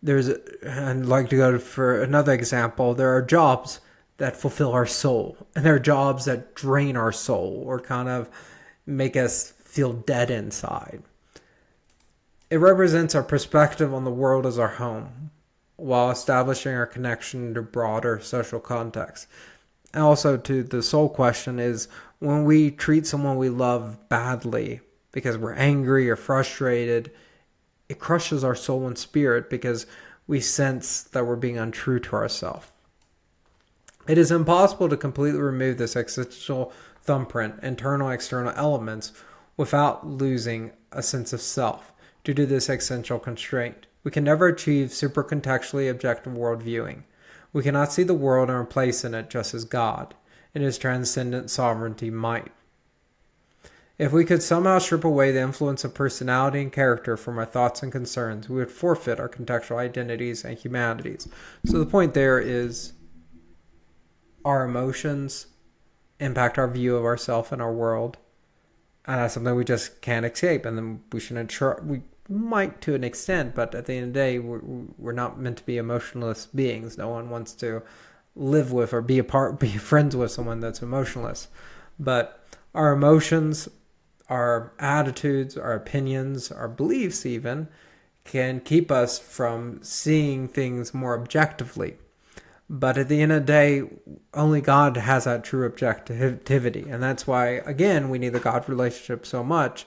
And I'd like to go for another example. There are jobs that fulfill our soul, and there are jobs that drain our soul, or kind of make us feel dead inside. It represents our perspective on the world as our home, while establishing our connection to broader social context. And also, to the soul question, is when we treat someone we love badly, because we're angry or frustrated. It crushes our soul and spirit because we sense that we're being untrue to ourselves. It is impossible to completely remove this existential thumbprint, internal and external elements, without losing a sense of self due to this essential constraint. We can never achieve supercontextually objective world viewing. We cannot see the world and our place in it just as God, in his transcendent sovereignty, might. If we could somehow strip away the influence of personality and character from our thoughts and concerns, we would forfeit our contextual identities and humanities. So the point there is our emotions impact our view of ourselves and our world. And that's something we just can't escape. And then we shouldn't try. We might to an extent, but at the end of the day, we're not meant to be emotionless beings. No one wants to live with or be friends with someone that's emotionless. But our emotions, our attitudes, our opinions, our beliefs even, can keep us from seeing things more objectively. But at the end of the day, only God has that true objectivity. And that's why, again, we need the God relationship so much,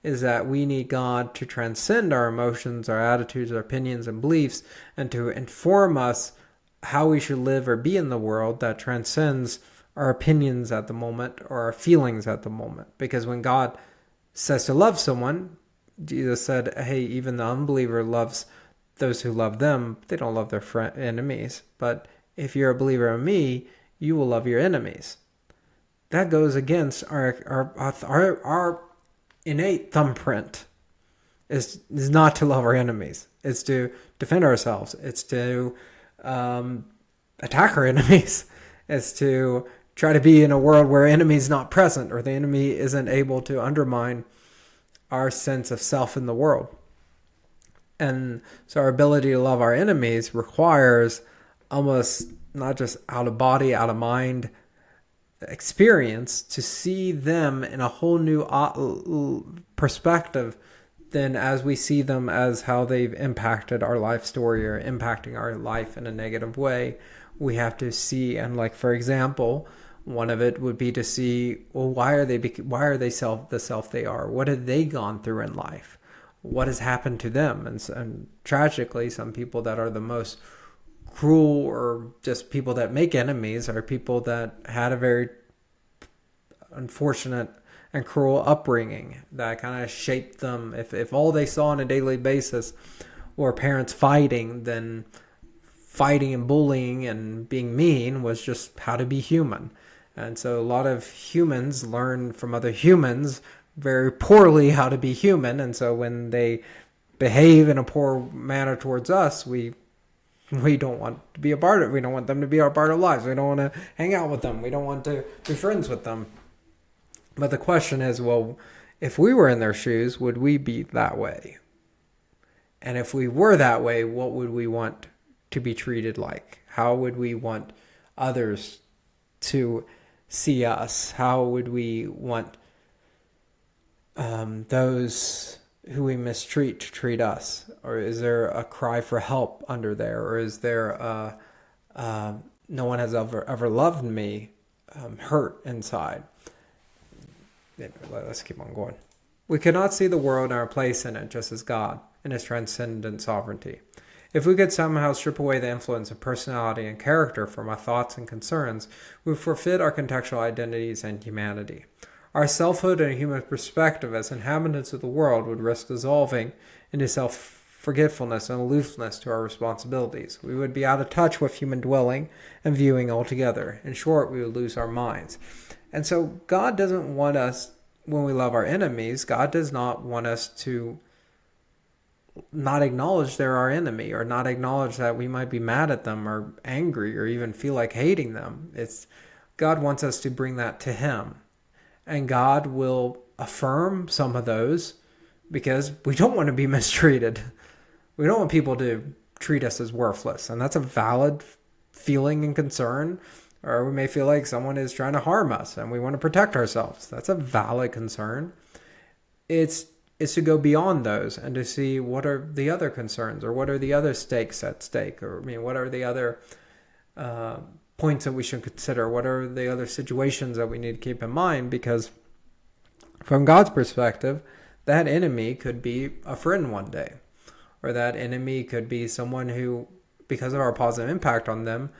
is that we need God to transcend our emotions, our attitudes, our opinions, and beliefs, and to inform us how we should live or be in the world that transcends our opinions at the moment or our feelings at the moment. Because when God says to love someone, Jesus said, hey, even the unbeliever loves those who love them. They don't love their enemies. But if you're a believer in me, you will love your enemies. That goes against our innate thumbprint. Is not to love our enemies. It's to defend ourselves. It's to attack our enemies. It's to try to be in a world where enemy is not present, or the enemy isn't able to undermine our sense of self in the world. And so our ability to love our enemies requires almost not just out of body, out of mind experience to see them in a whole new perspective than as we see them as how they've impacted our life story or impacting our life in a negative way. We have to see, and like, for example, one of it would be to see, well, why are they the self they are? What have they gone through in life? What has happened to them? And tragically, some people that are the most cruel or just people that make enemies are people that had a very unfortunate and cruel upbringing that kind of shaped them. If all they saw on a daily basis were parents fighting, then fighting and bullying and being mean was just how to be human. And so a lot of humans learn from other humans very poorly how to be human. And so when they behave in a poor manner towards us, we don't want to be a part of it. We don't want them to be our part of lives. We don't want to hang out with them. We don't want to be friends with them. But the question is, well, if we were in their shoes, would we be that way? And if we were that way, what would we want to be treated like? How would we want others to see us? How would we want those who we mistreat to treat us? Or is there a cry for help under there? Or is there no one has ever loved me, hurt inside? Let's keep on going. We cannot see the world and our place in it just as God in his transcendent sovereignty. If we could somehow strip away the influence of personality and character from our thoughts and concerns, we would forfeit our contextual identities and humanity. Our selfhood and human perspective as inhabitants of the world would risk dissolving into self-forgetfulness and aloofness to our responsibilities. We would be out of touch with human dwelling and viewing altogether. In short, we would lose our minds. And so God doesn't want us, when we love our enemies, God does not want us to not acknowledge they're our enemy, or not acknowledge that we might be mad at them or angry or even feel like hating them. God wants us to bring that to him. And God will affirm some of those because we don't want to be mistreated. We don't want people to treat us as worthless. And that's a valid feeling and concern. Or we may feel like someone is trying to harm us and we want to protect ourselves. That's a valid concern. It's to go beyond those and to see what are the other concerns, or what are the other stakes at stake, or what are the other points that we should consider, what are the other situations that we need to keep in mind, because from God's perspective, that enemy could be a friend one day, or that enemy could be someone who, because of our positive impact on them,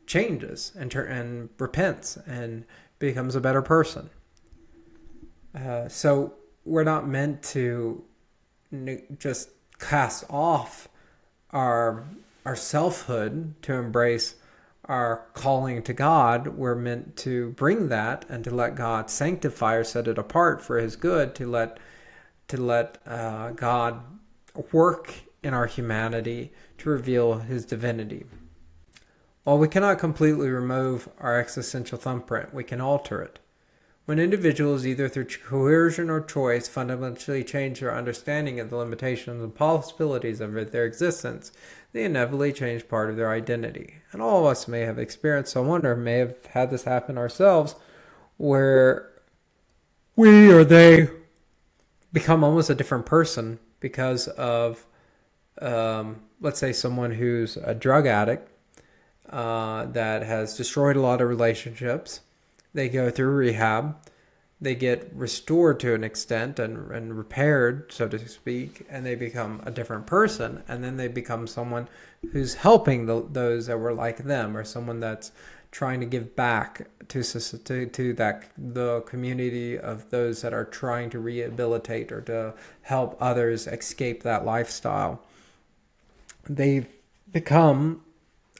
changes and repents and becomes a better person. So we're not meant to just cast off our selfhood to embrace our calling to God. We're meant to bring that and to let God sanctify or set it apart for His good, to let God work in our humanity to reveal His divinity. While we cannot completely remove our existential thumbprint, we can alter it. When individuals, either through coercion or choice, fundamentally change their understanding of the limitations and possibilities of their existence, they inevitably change part of their identity. And all of us may have experienced, I wonder, may have had this happen ourselves, where we or they become almost a different person because of, let's say, someone who's a drug addict that has destroyed a lot of relationships. They go through rehab, they get restored to an extent and repaired, so to speak, and they become a different person. And then they become someone who's helping those that were like them, or someone that's trying to give back to the community of those that are trying to rehabilitate or to help others escape that lifestyle. They become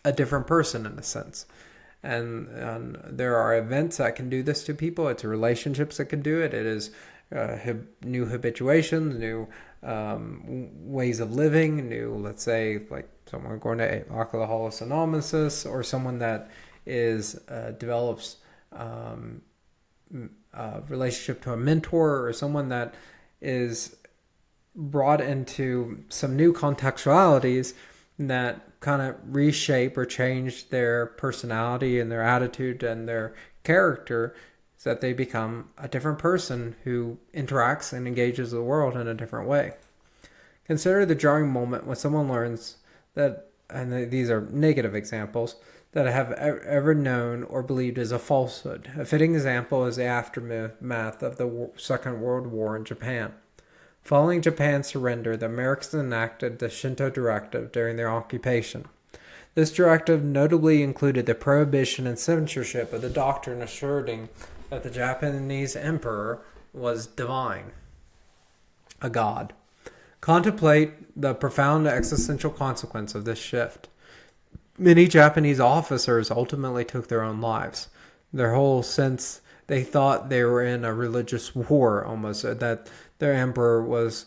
a different person in a sense. And there are events that can do this to people. It's relationships that can do it. It is new habituations, new ways of living, new, let's say, like someone going to Alcoholics Anonymous, or someone that develops a relationship to a mentor, or someone that is brought into some new contextualities that kind of reshape or change their personality and their attitude and their character, so that they become a different person who interacts and engages the world in a different way. Consider the jarring moment when someone learns that, and these are negative examples, that I have ever known or believed is a falsehood. A fitting example is the aftermath of the Second World War in Japan. Following Japan's surrender, the Americans enacted the Shinto Directive during their occupation. This directive notably included the prohibition and censorship of the doctrine asserting that the Japanese emperor was divine, a god. Contemplate the profound existential consequence of this shift. Many Japanese officers ultimately took their own lives. Their whole sense, they thought they were in a religious war almost, that their emperor was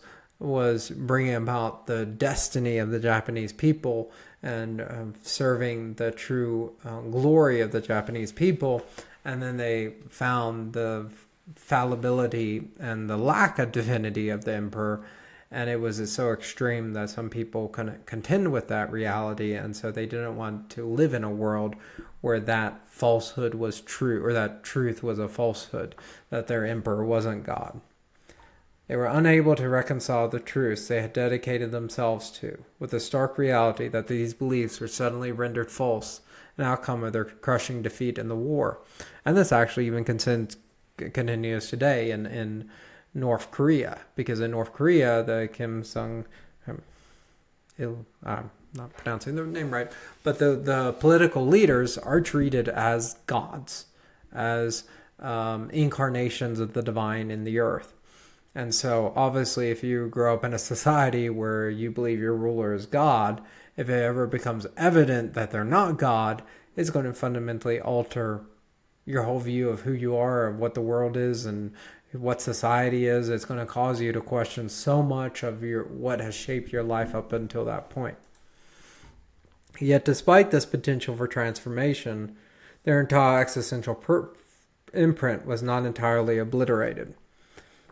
bringing about the destiny of the Japanese people and serving the true glory of the Japanese people. And then they found the fallibility and the lack of divinity of the emperor. And it was so extreme that some people couldn't contend with that reality. And so they didn't want to live in a world where that falsehood was true, or that truth was a falsehood, that their emperor wasn't God. They were unable to reconcile the truths they had dedicated themselves to with the stark reality that these beliefs were suddenly rendered false, an outcome of their crushing defeat in the war. And this actually even continues today in North Korea, because in North Korea, the Kim Sung, I'm not pronouncing the name right, but the political leaders are treated as gods, as incarnations of the divine in the earth. And so obviously if you grow up in a society where you believe your ruler is God, if it ever becomes evident that they're not God, it's going to fundamentally alter your whole view of who you are, of what the world is, and what society is. It's going to cause you to question so much of what has shaped your life up until that point. Yet despite this potential for transformation, their entire existential imprint was not entirely obliterated.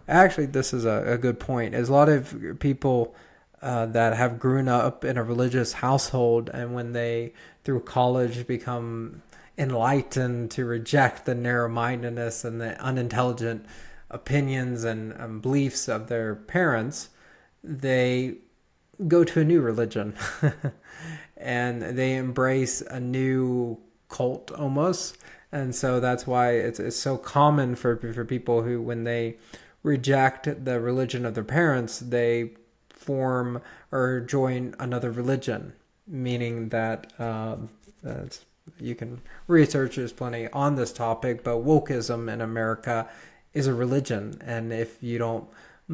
Actually, this is a good point. There's a lot of people that have grown up in a religious household, and when they, through college, become enlightened to reject the narrow-mindedness and the unintelligent opinions and beliefs of their parents, they go to a new religion and they embrace a new cult almost. And so that's why it's so common for people who, when they reject the religion of their parents, they form or join another religion, meaning that you can research, there's plenty on this topic, but wokeism in America is a religion, and if you don't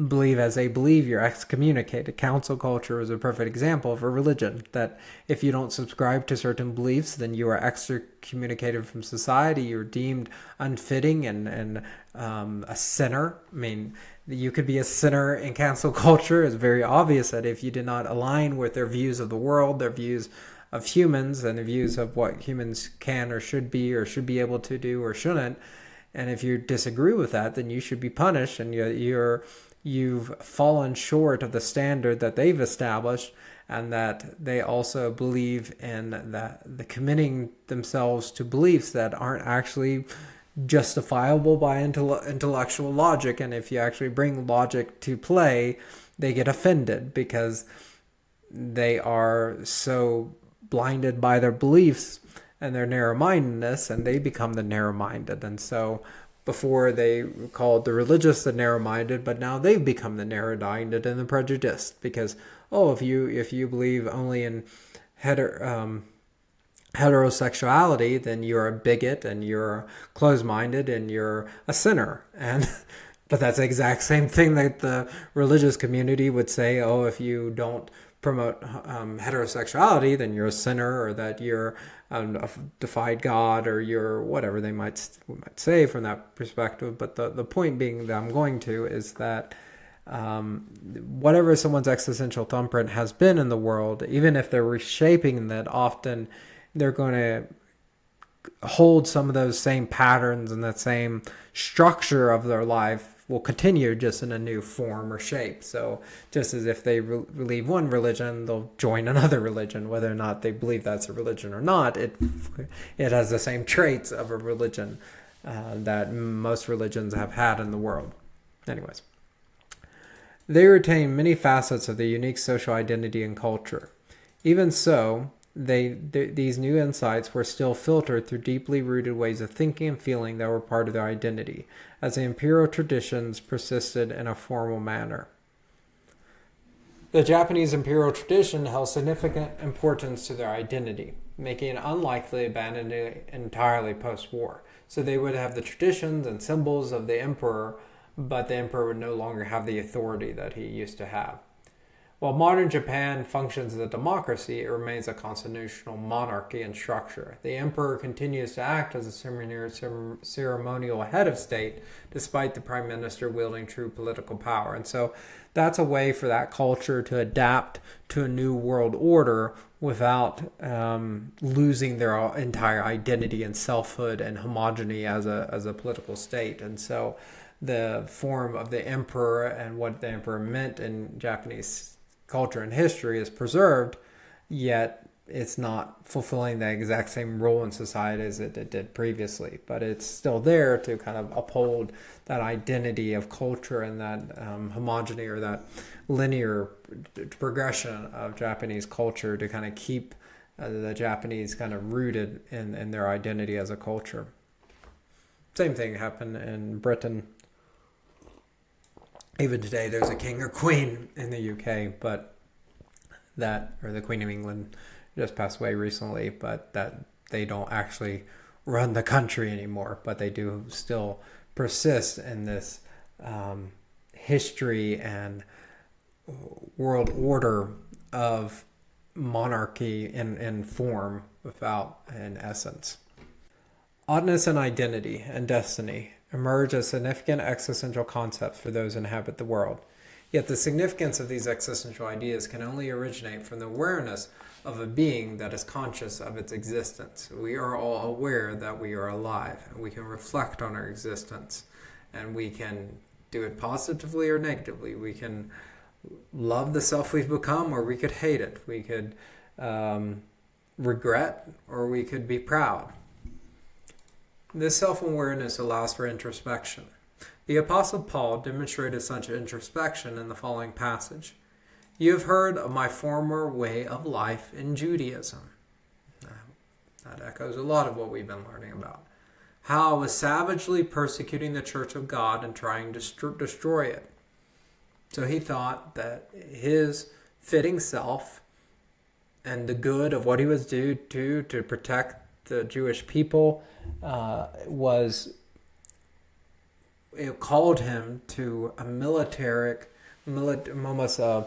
believe as they believe, you're excommunicated. Council culture is a perfect example of a religion, that if you don't subscribe to certain beliefs, then you are excommunicated from society, you're deemed unfitting and a sinner. I mean, you could be a sinner in cancel culture. It's very obvious that if you did not align with their views of the world, their views of humans, and the views of what humans can or should be able to do or shouldn't, and if you disagree with that, then you should be punished, and you've fallen short of the standard that they've established, and that they also believe in the committing themselves to beliefs that aren't actually justifiable by intellectual logic. And if you actually bring logic to play, they get offended because they are so blinded by their beliefs and their narrow-mindedness, and they become the narrow-minded. And so before they called the religious the narrow-minded, but now they've become the narrow-minded and the prejudiced, because if you believe only in heterosexuality, then you're a bigot and you're closed-minded and you're a sinner. And but that's the exact same thing that the religious community would say, if you don't promote heterosexuality, then you're a sinner, or that you're defied God, or you're whatever they might say from that perspective. But the point being that I'm going to is that whatever someone's existential thumbprint has been in the world, even if they're reshaping that, often they're going to hold some of those same patterns, and that same structure of their life will continue, just in a new form or shape. So just as if they believe one religion, they'll join another religion, whether or not they believe that's a religion or not. It has the same traits of a religion that most religions have had in the world. Anyways, they retain many facets of their unique social identity and culture. Even so, these new insights were still filtered through deeply rooted ways of thinking and feeling that were part of their identity, as the imperial traditions persisted in a formal manner. The Japanese imperial tradition held significant importance to their identity, making it unlikely to abandon it entirely post-war. So they would have the traditions and symbols of the emperor, but the emperor would no longer have the authority that he used to have. While modern Japan functions as a democracy, it remains a constitutional monarchy in structure. The emperor continues to act as a ceremonial head of state, despite the prime minister wielding true political power. And so that's a way for that culture to adapt to a new world order without losing their entire identity and selfhood and homogeny as a political state. And so the form of the emperor and what the emperor meant in Japanese culture and history is preserved, yet it's not fulfilling the exact same role in society as it did previously. But it's still there to kind of uphold that identity of culture and that homogeny, or that linear progression of Japanese culture, to kind of keep the Japanese kind of rooted in their identity as a culture. Same thing happened in Britain. Even today, there's a king or queen in the UK, but or the Queen of England just passed away recently, but that they don't actually run the country anymore, but they do still persist in this history and world order of monarchy in form, without in essence. Oddness and identity and destiny emerge as significant existential concepts for those who inhabit the world. Yet the significance of these existential ideas can only originate from the awareness of a being that is conscious of its existence. We are all aware that we are alive, and we can reflect on our existence, and we can do it positively or negatively. We can love the self we've become, or we could hate it. We could regret, or we could be proud. This self-awareness allows for introspection. The Apostle Paul demonstrated such introspection in the following passage. You have heard of my former way of life in Judaism. That echoes a lot of what we've been learning about. how it was savagely persecuting the church of God and trying to destroy it. So he thought that his fitting self and the good of what he was due to protect the Jewish people it called him to a almost a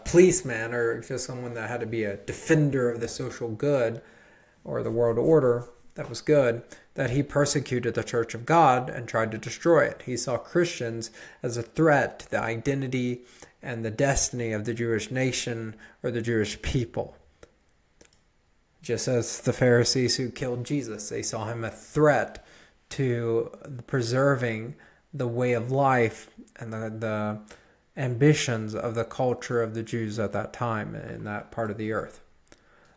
policeman, or just someone that had to be a defender of the social good or the world order that was good, that he persecuted the church of God and tried to destroy it. He saw Christians as a threat to the identity and the destiny of the Jewish nation or the Jewish people. Just as the Pharisees who killed Jesus, they saw him a threat to preserving the way of life and the ambitions of the culture of the Jews at that time in that part of the earth.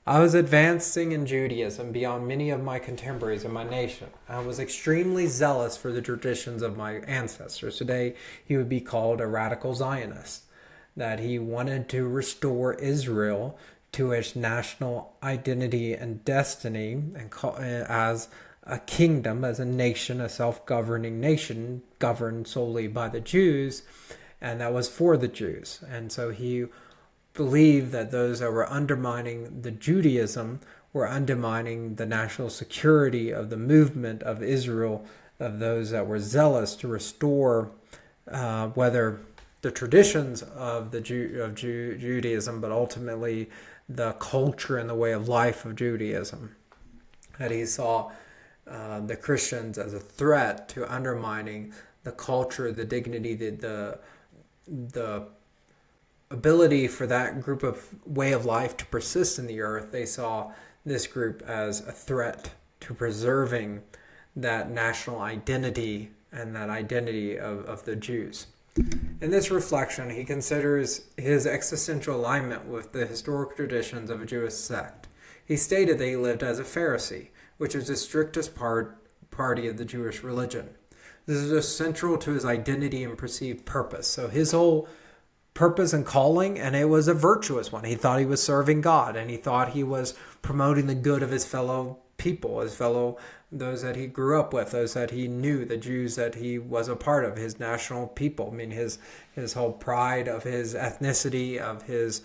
I was advancing in Judaism beyond many of my contemporaries in my nation. I was extremely zealous for the traditions of my ancestors. Today, he would be called a radical Zionist, that he wanted to restore Israel to its national identity and destiny and as a kingdom, as a nation, a self-governing nation governed solely by the Jews, and that was for the Jews. And so he believed that those that were undermining the Judaism were undermining the national security of the movement of Israel, of those that were zealous to restore whether the traditions of Judaism, but ultimately the culture and the way of life of Judaism. That he saw the Christians as a threat to undermining the culture, the dignity, the ability for that group of way of life to persist in the earth. They saw this group as a threat to preserving that national identity and that identity of the Jews. In this reflection, he considers his existential alignment with the historical traditions of a Jewish sect. He stated that he lived as a Pharisee, which is the strictest party of the Jewish religion. This is central to his identity and perceived purpose. So his whole purpose and calling, and it was a virtuous one. He thought he was serving God, and he thought he was promoting the good of his fellow people, those that he grew up with, those that he knew, the Jews that he was a part of, his national people. I mean, his whole pride of his ethnicity, of his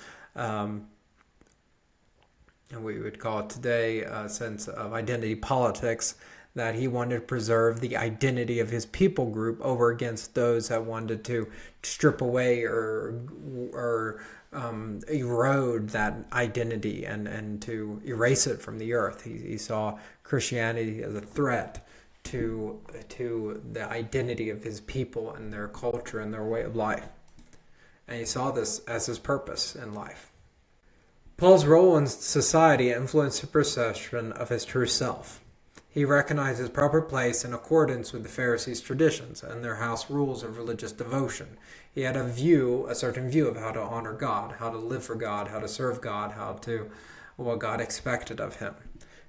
and we would call it today a sense of identity politics, that he wanted to preserve the identity of his people group over against those that wanted to strip away or erode that identity and to erase it from the earth. He saw Christianity as a threat to the identity of his people and their culture and their way of life. And he saw this as his purpose in life. Paul's role in society influenced the perception of his true self. He recognized his proper place in accordance with the Pharisees' traditions and their house rules of religious devotion. He had a certain view of how to honor God, how to live for God, how to serve God, what God expected of him.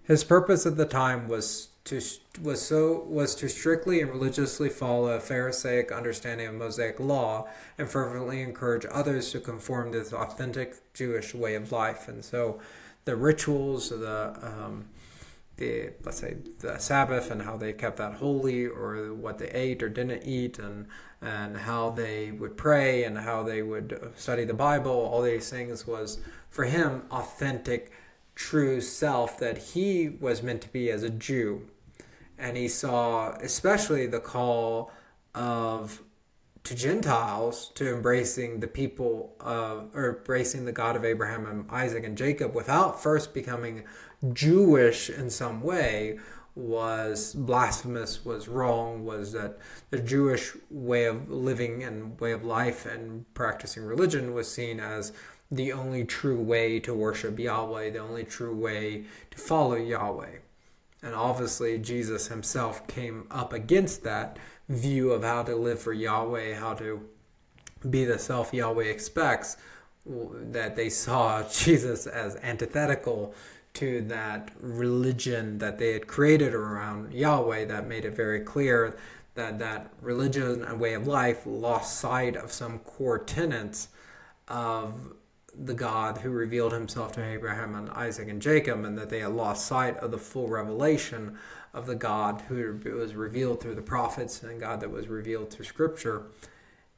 His purpose at the time was to strictly and religiously follow a Pharisaic understanding of Mosaic law and fervently encourage others to conform to this authentic Jewish way of life. And so the rituals, let's say the Sabbath and how they kept that holy, or what they ate or didn't eat, and how they would pray and how they would study the Bible, all these things was for him authentic, true self that he was meant to be as a Jew. And he saw especially the call to Gentiles to embracing the people or embracing the God of Abraham and Isaac and Jacob without first becoming Jewish in some way was blasphemous, was wrong, was that the Jewish way of living and way of life and practicing religion was seen as the only true way to worship Yahweh, the only true way to follow Yahweh. And obviously Jesus himself came up against that view of how to live for Yahweh, how to be the self Yahweh expects, that they saw Jesus as antithetical to that religion that they had created around Yahweh, that made it very clear that religion and way of life lost sight of some core tenets of the God who revealed himself to Abraham and Isaac and Jacob, and that they had lost sight of the full revelation of the God who was revealed through the prophets and God that was revealed through Scripture.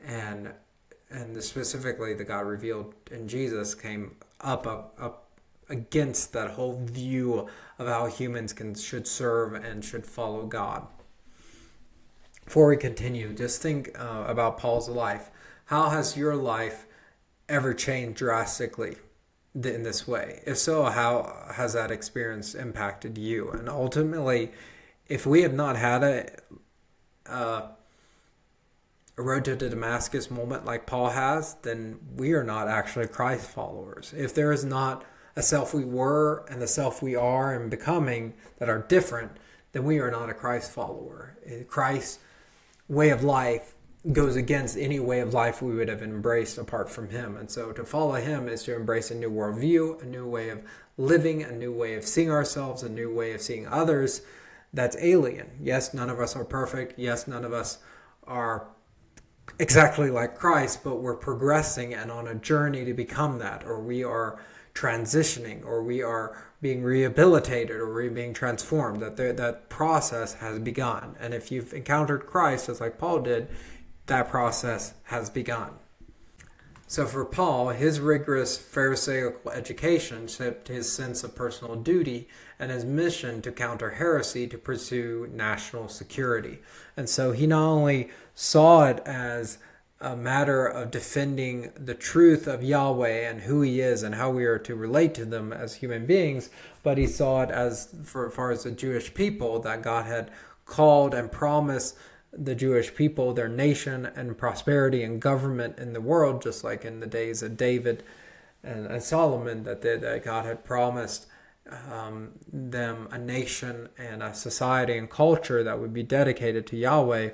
And specifically the God revealed in Jesus came up against that whole view of how humans should serve and should follow God. Before we continue, just think about Paul's life. How has your life ever changed drastically in this way? If so, how has that experience impacted you? And ultimately, if we have not had a road to Damascus moment like Paul has, then we are not actually Christ followers. If there is not a self we were and the self we are and becoming that are different, then we are not a Christ follower. Christ's way of life goes against any way of life we would have embraced apart from him. And so to follow him is to embrace a new worldview, a new way of living, a new way of seeing ourselves, a new way of seeing others that's alien. Yes, none of us are perfect. Yes, none of us are exactly like Christ, but we're progressing and on a journey to become that, or we are transitioning, or we are being rehabilitated, or we're being transformed. That process has begun. And if you've encountered Christ, just like Paul did, that process has begun. So for Paul, his rigorous Pharisaical education shaped his sense of personal duty and his mission to counter heresy to pursue national security. And so he not only saw it as a matter of defending the truth of Yahweh and who he is and how we are to relate to them as human beings, but he saw it as, for as far as the Jewish people, that God had called and promised the Jewish people their nation and prosperity and government in the world, just like in the days of David and Solomon, that God had promised them a nation and a society and culture that would be dedicated to Yahweh,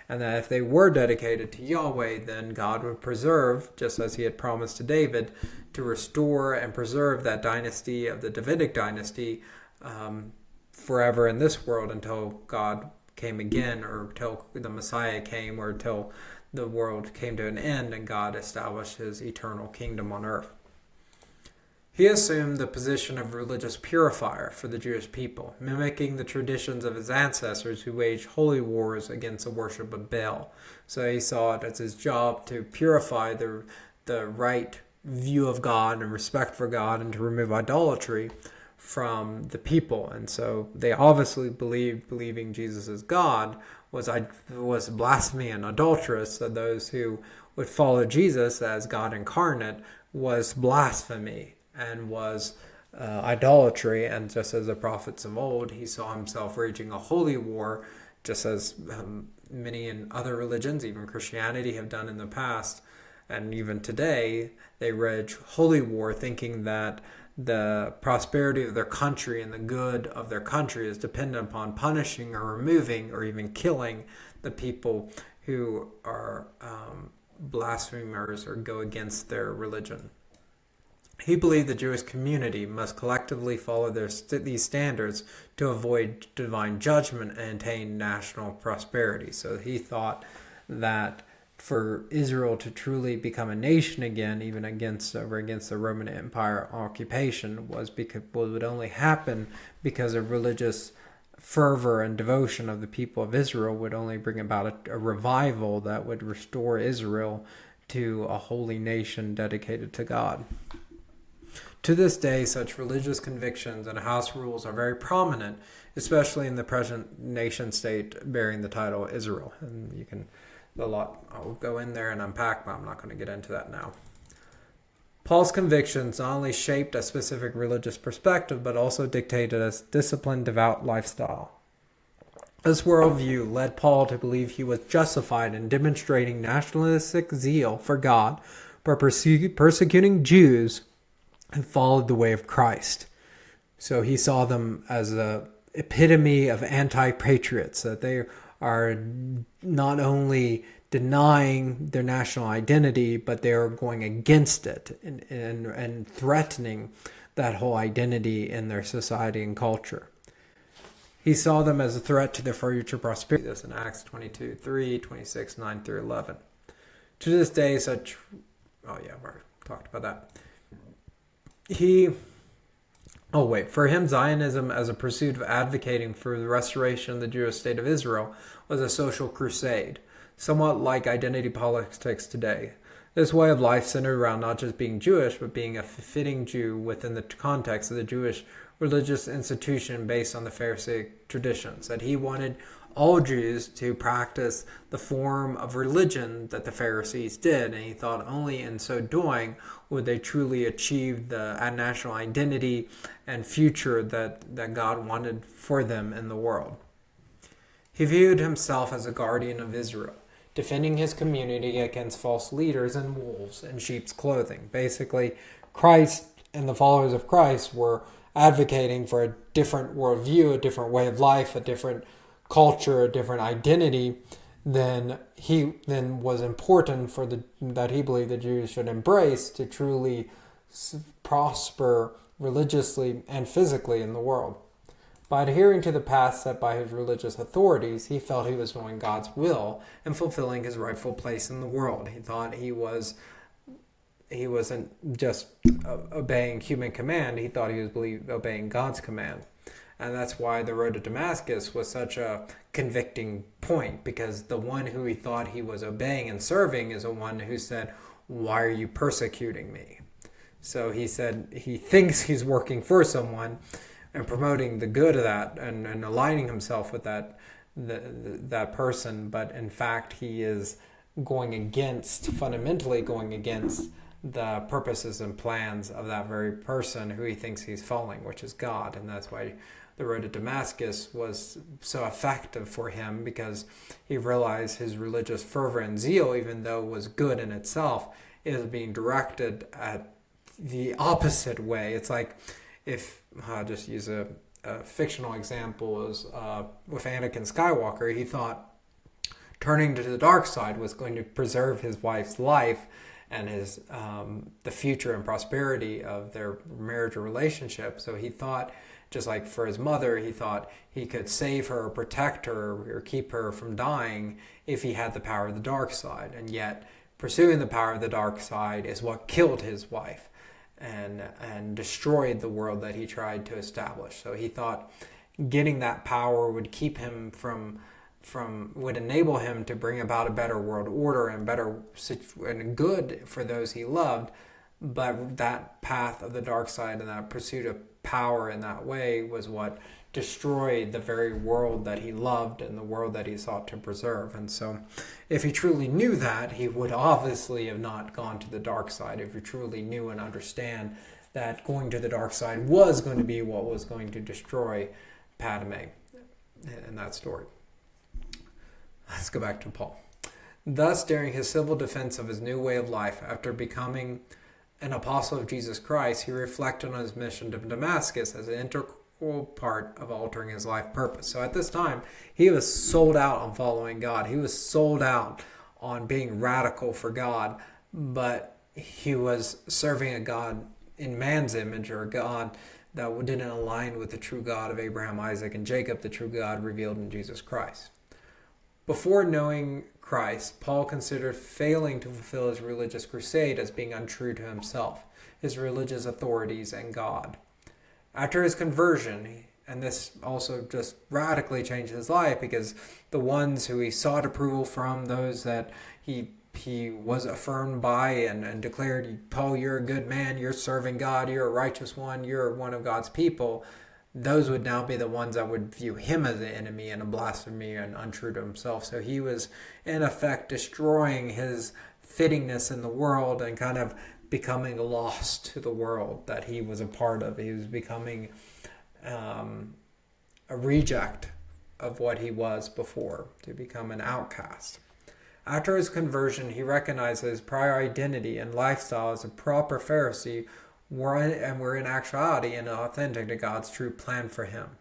and that if they were dedicated to Yahweh, then God would preserve, just as he had promised to David, to restore and preserve that dynasty of the Davidic dynasty forever in this world until God came again, or till the Messiah came, or till the world came to an end and God established his eternal kingdom on earth. He assumed the position of religious purifier for the Jewish people, mimicking the traditions of his ancestors who waged holy wars against the worship of Baal. So he saw it as his job to purify the right view of God and respect for God, and to remove idolatry from the people. And so they obviously believing Jesus is God was blasphemy and adulterous. So those who would follow Jesus as God incarnate was blasphemy and was idolatry. And just as the prophets of old, he saw himself waging a holy war, just as many in other religions, even Christianity, have done in the past. And even today, they wage holy war, thinking that the prosperity of their country and the good of their country is dependent upon punishing or removing or even killing the people who are blasphemers or go against their religion. He believed the Jewish community must collectively follow these standards to avoid divine judgment and attain national prosperity. So he thought that for Israel to truly become a nation again, even against the Roman Empire occupation, would only happen because of religious fervor and devotion of the people of Israel would only bring about a revival that would restore Israel to a holy nation dedicated to God. To this day, such religious convictions and house rules are very prominent, especially in the present nation state bearing the title Israel. And I'll go in there and unpack, but I'm not going to get into that now. Paul's convictions not only shaped a specific religious perspective, but also dictated a disciplined, devout lifestyle. This worldview led Paul to believe he was justified in demonstrating nationalistic zeal for God by persecuting Jews who followed the way of Christ. So he saw them as an epitome of anti-patriots, that they are not only denying their national identity, but they are going against it and threatening that whole identity in their society and culture. He saw them as a threat to their future prosperity. This in Acts 22:3, 26, 9 through 11. To this day, we already talked about that. For him, Zionism as a pursuit of advocating for the restoration of the Jewish state of Israel was a social crusade, somewhat like identity politics today. This way of life centered around not just being Jewish, but being a fitting Jew within the context of the Jewish religious institution based on the Pharisaic traditions, that he wanted all Jews to practice the form of religion that the Pharisees did, and he thought only in so doing would they truly achieve the national identity and future that God wanted for them in the world. He viewed himself as a guardian of Israel, defending his community against false leaders and wolves in sheep's clothing. Basically, Christ and the followers of Christ were advocating for a different worldview, a different way of life, a different culture, a different identity than was important that he believed the Jews should embrace to truly prosper religiously and physically in the world. By adhering to the path set by his religious authorities, he felt he was doing God's will and fulfilling his rightful place in the world. He thought he wasn't just obeying human command, he thought he was obeying God's command. And that's why the road to Damascus was such a convicting point, because the one who he thought he was obeying and serving is the one who said, "Why are you persecuting me?" So he said he thinks he's working for someone and promoting the good of that and aligning himself with that person, but in fact he is fundamentally going against the purposes and plans of that very person who he thinks he's following, which is God. And that's why the road to Damascus was so effective for him, because he realized his religious fervor and zeal, even though it was good in itself, is being directed at the opposite way. It's like, if I'll just use a fictional example, is with Anakin Skywalker, he thought turning to the dark side was going to preserve his wife's life and his the future and prosperity of their marriage or relationship. So he thought, just like for his mother, he thought he could save her or protect her or keep her from dying if he had the power of the dark side. And yet pursuing the power of the dark side is what killed his wife and destroyed the world that he tried to establish. So he thought getting that power would keep him would enable him to bring about a better world order and good for those he loved. But that path of the dark side and that pursuit of power in that way was what destroyed the very world that he loved and the world that he sought to preserve. And so if he truly knew that, he would obviously have not gone to the dark side. If he truly knew and understand that going to the dark side was going to be what was going to destroy Padme in that story. Let's go back to Paul. Thus, during his civil defense of his new way of life, after becoming an apostle of Jesus Christ, he reflected on his mission to Damascus as an integral part of altering his life purpose. So at this time, he was sold out on following God. He was sold out on being radical for God, but he was serving a God in man's image, or a God that didn't align with the true God of Abraham, Isaac, and Jacob, the true God revealed in Jesus Christ. Before knowing Christ, Paul considered failing to fulfill his religious crusade as being untrue to himself, his religious authorities, and God. After his conversion, and this also just radically changed his life, because the ones who he sought approval from, those that he was affirmed by and declared, "Paul, you're a good man, you're serving God, you're a righteous one, you're one of God's people," those would now be the ones that would view him as an enemy and a blasphemy and untrue to himself. So he was, in effect, destroying his fittingness in the world and kind of becoming lost to the world that he was a part of. He was becoming a reject of what he was before, to become an outcast. After his conversion, he recognized that his prior identity and lifestyle as a proper Pharisee were in actuality inauthentic to God's true plan for him.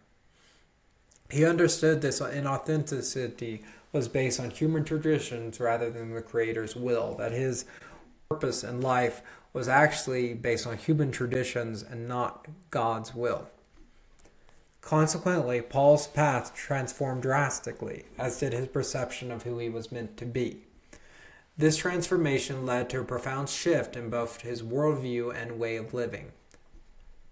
He understood this inauthenticity was based on human traditions rather than the Creator's will, that his purpose in life was actually based on human traditions and not God's will. Consequently, Paul's path transformed drastically, as did his perception of who he was meant to be. This transformation led to a profound shift in both his worldview and way of living.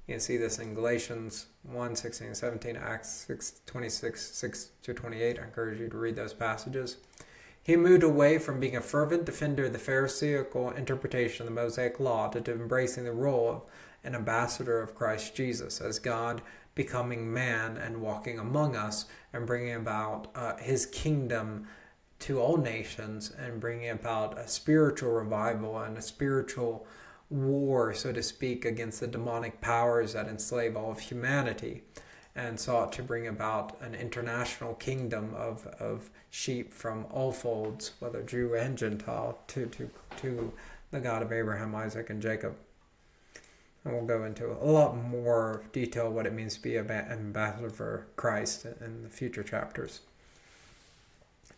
You can see this in Galatians 1, 16 and 17, Acts 6, 26, 6 to 28. I encourage you to read those passages. He moved away from being a fervent defender of the Pharisaical interpretation of the Mosaic Law to embracing the role of an ambassador of Christ Jesus as God becoming man and walking among us and bringing about his kingdom to all nations and bringing about a spiritual revival and a spiritual war, so to speak, against the demonic powers that enslave all of humanity, and sought to bring about an international kingdom of sheep from all folds, whether Jew and Gentile, to the God of Abraham, Isaac, and Jacob. And we'll go into a lot more detail what it means to be an ambassador for Christ in the future chapters.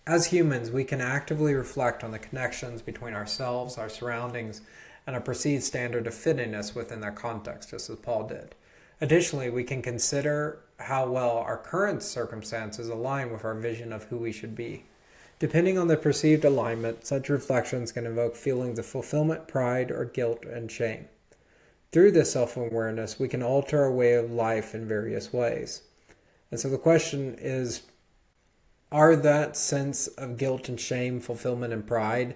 As humans, we can actively reflect on the connections between ourselves, our surroundings, and a perceived standard of fittingness within that context, just as Paul did. Additionally, we can consider how well our current circumstances align with our vision of who we should be. Depending on the perceived alignment, such reflections can evoke feelings of fulfillment, pride, or guilt and shame. Through this self-awareness, we can alter our way of life in various ways. And so the question is, are that sense of guilt and shame, fulfillment and pride,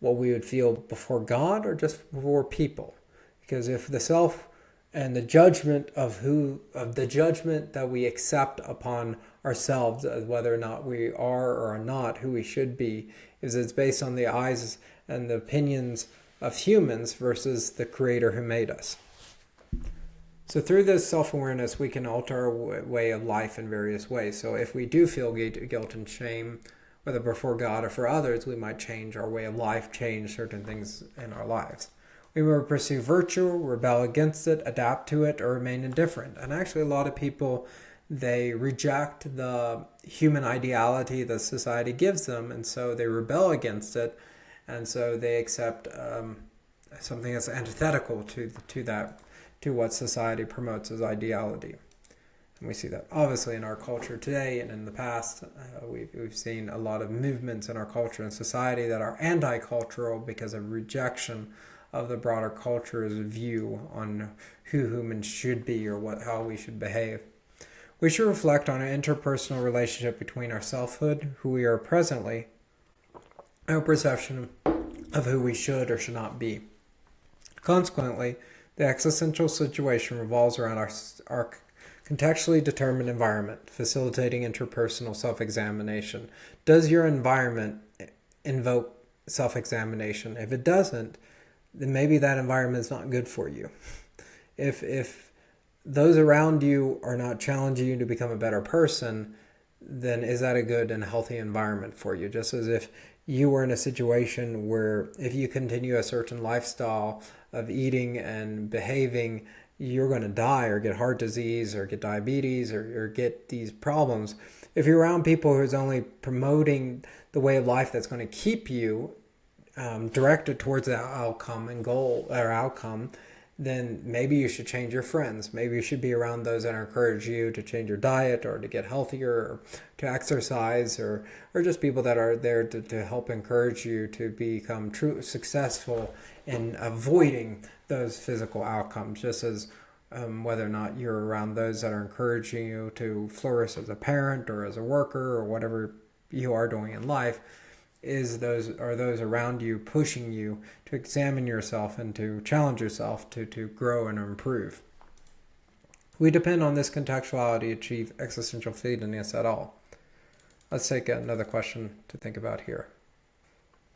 what we would feel before God or just before people? Because if the self and the judgment the judgment that we accept upon ourselves as whether or not we are or are not who we should be, is it's based on the eyes and the opinions of humans versus the Creator who made us. So through this self-awareness, we can alter our way of life in various ways. So if we do feel guilt and shame, whether before God or for others, we might change our way of life, change certain things in our lives. We may pursue virtue, rebel against it, adapt to it, or remain indifferent. And actually a lot of people, they reject the human ideality that society gives them, and so they rebel against it. And so they accept something that's antithetical to what society promotes as ideality. And we see that obviously in our culture today and in the past. We've seen a lot of movements in our culture and society that are anti-cultural because of rejection of the broader culture's view on who humans should be or how we should behave. We should reflect on an interpersonal relationship between our selfhood, who we are presently, our perception of who we should or should not be. Consequently, the existential situation revolves around our contextually determined environment, facilitating interpersonal self-examination. Does your environment invoke self-examination? If it doesn't, then maybe that environment is not good for you. If those around you are not challenging you to become a better person, then is that a good and healthy environment for you? Just as if you were in a situation where if you continue a certain lifestyle of eating and behaving, you're going to die or get heart disease or get diabetes or get these problems. If you're around people who's only promoting the way of life that's going to keep you directed towards that outcome and goal or outcome, then maybe you should change your friends. Maybe you should be around those that encourage you to change your diet or to get healthier or to exercise or just people that are there to help encourage you to become successful in avoiding those physical outcomes, just as whether or not you're around those that are encouraging you to flourish as a parent or as a worker or whatever you are doing in life. Are those around you pushing you to examine yourself and to challenge yourself to grow and improve? We depend on this contextuality to achieve existential fitness at all. Let's take another question to think about here.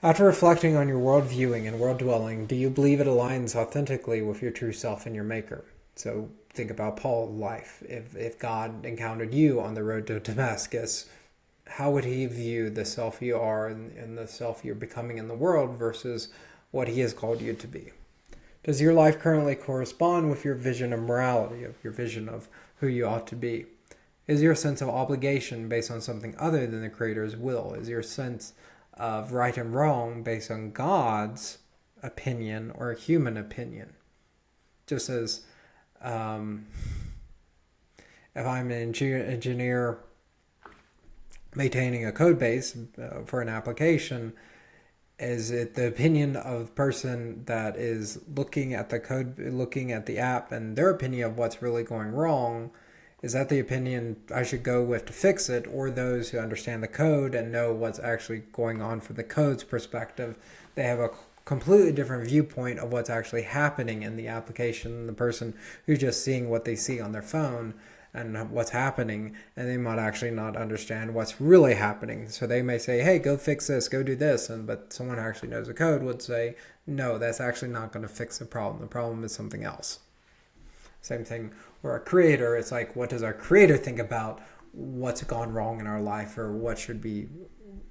After reflecting on your world viewing and world dwelling, do you believe it aligns authentically with your true self and your maker? So think about Paul's life. If God encountered you on the road to Damascus, how would he view the self you are and the self you're becoming in the world versus what he has called you to be? Does your life currently correspond with your vision of morality, of your vision of who you ought to be? Is your sense of obligation based on something other than the Creator's will? Is your sense of right and wrong based on God's opinion or human opinion? Just as if I'm an engineer, maintaining a code base for an application, Is it the opinion of the person that is looking at the code, looking at the app, and their opinion of what's really going wrong? Is that the opinion I should go with to fix it, or those who understand the code and know what's actually going on from the code's perspective? They have a completely different viewpoint of what's actually happening in the application than the person who's just seeing what they see on their phone and what's happening, and they might actually not understand what's really happening. So they may say, hey, go fix this, go do this, but someone who actually knows the code would say, no, that's actually not going to fix the problem. The problem is something else. Same thing for a creator. It's like, what does our creator think about what's gone wrong in our life, or what should be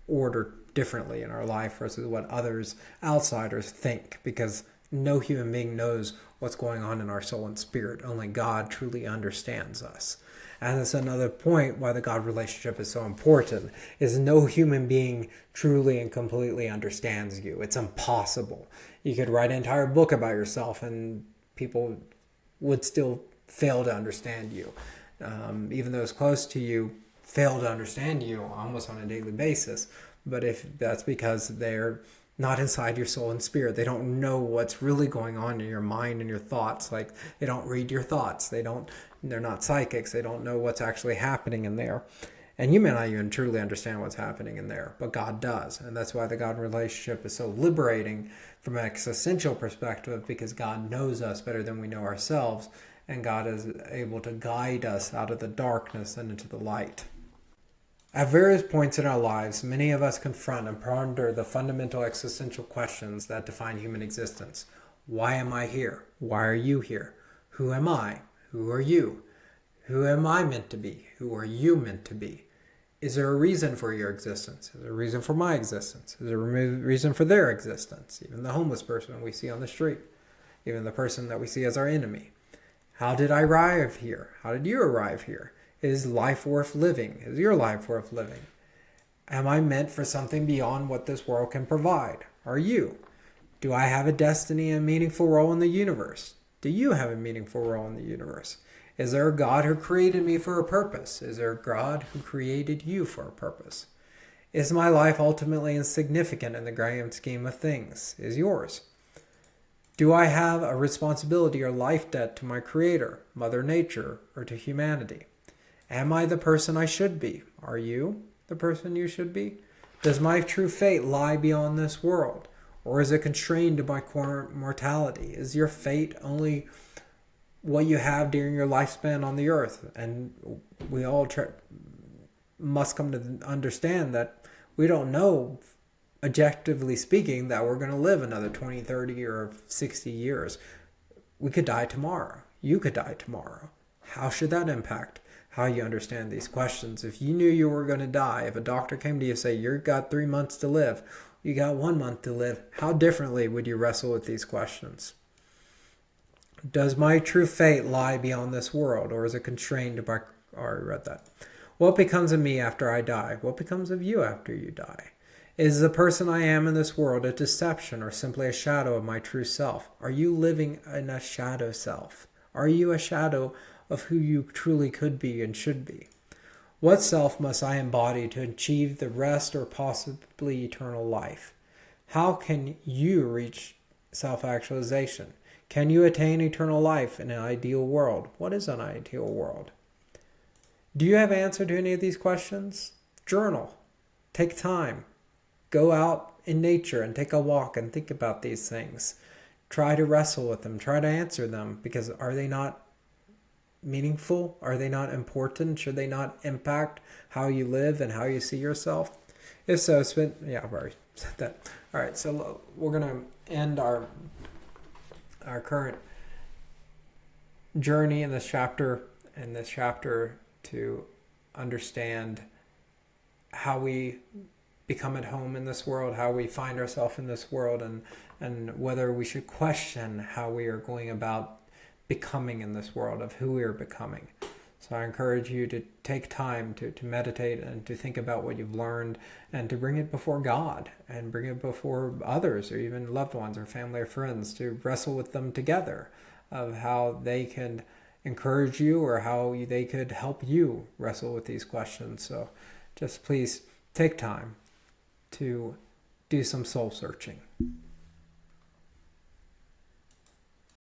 ordered differently in our life versus what others, outsiders, think? Because no human being knows what's going on in our soul and spirit. Only God truly understands us. And that's another point why the God relationship is so important, is no human being truly and completely understands you. It's impossible. You could write an entire book about yourself and people would still fail to understand you. Even those close to you fail to understand you almost on a daily basis. But if that's because they're not inside your soul and spirit, they don't know what's really going on in your mind and your thoughts. Like, they don't read your thoughts. They're not psychics. They don't know what's actually happening in there. And you may not even truly understand what's happening in there, but God does. And that's why the God relationship is so liberating from an existential perspective, because God knows us better than we know ourselves. And God is able to guide us out of the darkness and into the light. At various points in our lives, many of us confront and ponder the fundamental existential questions that define human existence. Why am I here? Why are you here? Who am I? Who are you? Who am I meant to be? Who are you meant to be? Is there a reason for your existence? Is there a reason for my existence? Is there a reason for their existence? Even the homeless person we see on the street. Even the person that we see as our enemy. How did I arrive here? How did you arrive here? Is life worth living? Is your life worth living? Am I meant for something beyond what this world can provide? Are you? Do I have a destiny and meaningful role in the universe? Do you have a meaningful role in the universe? Is there a God who created me for a purpose? Is there a God who created you for a purpose? Is my life ultimately insignificant in the grand scheme of things? Is yours? Do I have a responsibility or life debt to my Creator, Mother Nature, or to humanity? Am I the person I should be? Are you the person you should be? Does my true fate lie beyond this world? Or is it constrained to my current mortality? Is your fate only what you have during your lifespan on the earth? And we all must come to understand that we don't know, objectively speaking, that we're going to live another 20, 30, or 60 years. We could die tomorrow. You could die tomorrow. How should that impact how you understand these questions? If you knew you were going to die, if a doctor came to you and say, you've got 3 months to live, you got 1 month to live, how differently would you wrestle with these questions? Does my true fate lie beyond this world, or is it constrained by... I already read that. What becomes of me after I die? What becomes of you after you die? Is the person I am in this world a deception or simply a shadow of my true self? Are you living in a shadow self? Are you a shadow of who you truly could be and should be? What self must I embody to achieve the rest or possibly eternal life? How can you reach self-actualization? Can you attain eternal life in an ideal world? What is an ideal world? Do you have an answer to any of these questions? Journal. Take time. Go out in nature and take a walk and think about these things. Try to wrestle with them. Try to answer them, because are they not meaningful? Are they not important? Should they not impact how you live and how you see yourself? If so, I've already said that. All right, so we're going to end our current journey in this chapter to understand how we become at home in this world, how we find ourselves in this world, and whether we should question how we are going about becoming in this world, of who we are becoming. So I encourage you to take time to meditate and to think about what you've learned, and to bring it before God and bring it before others, or even loved ones or family or friends, to wrestle with them together of how they can encourage you or how they could help you wrestle with these questions. So just please take time to do some soul searching.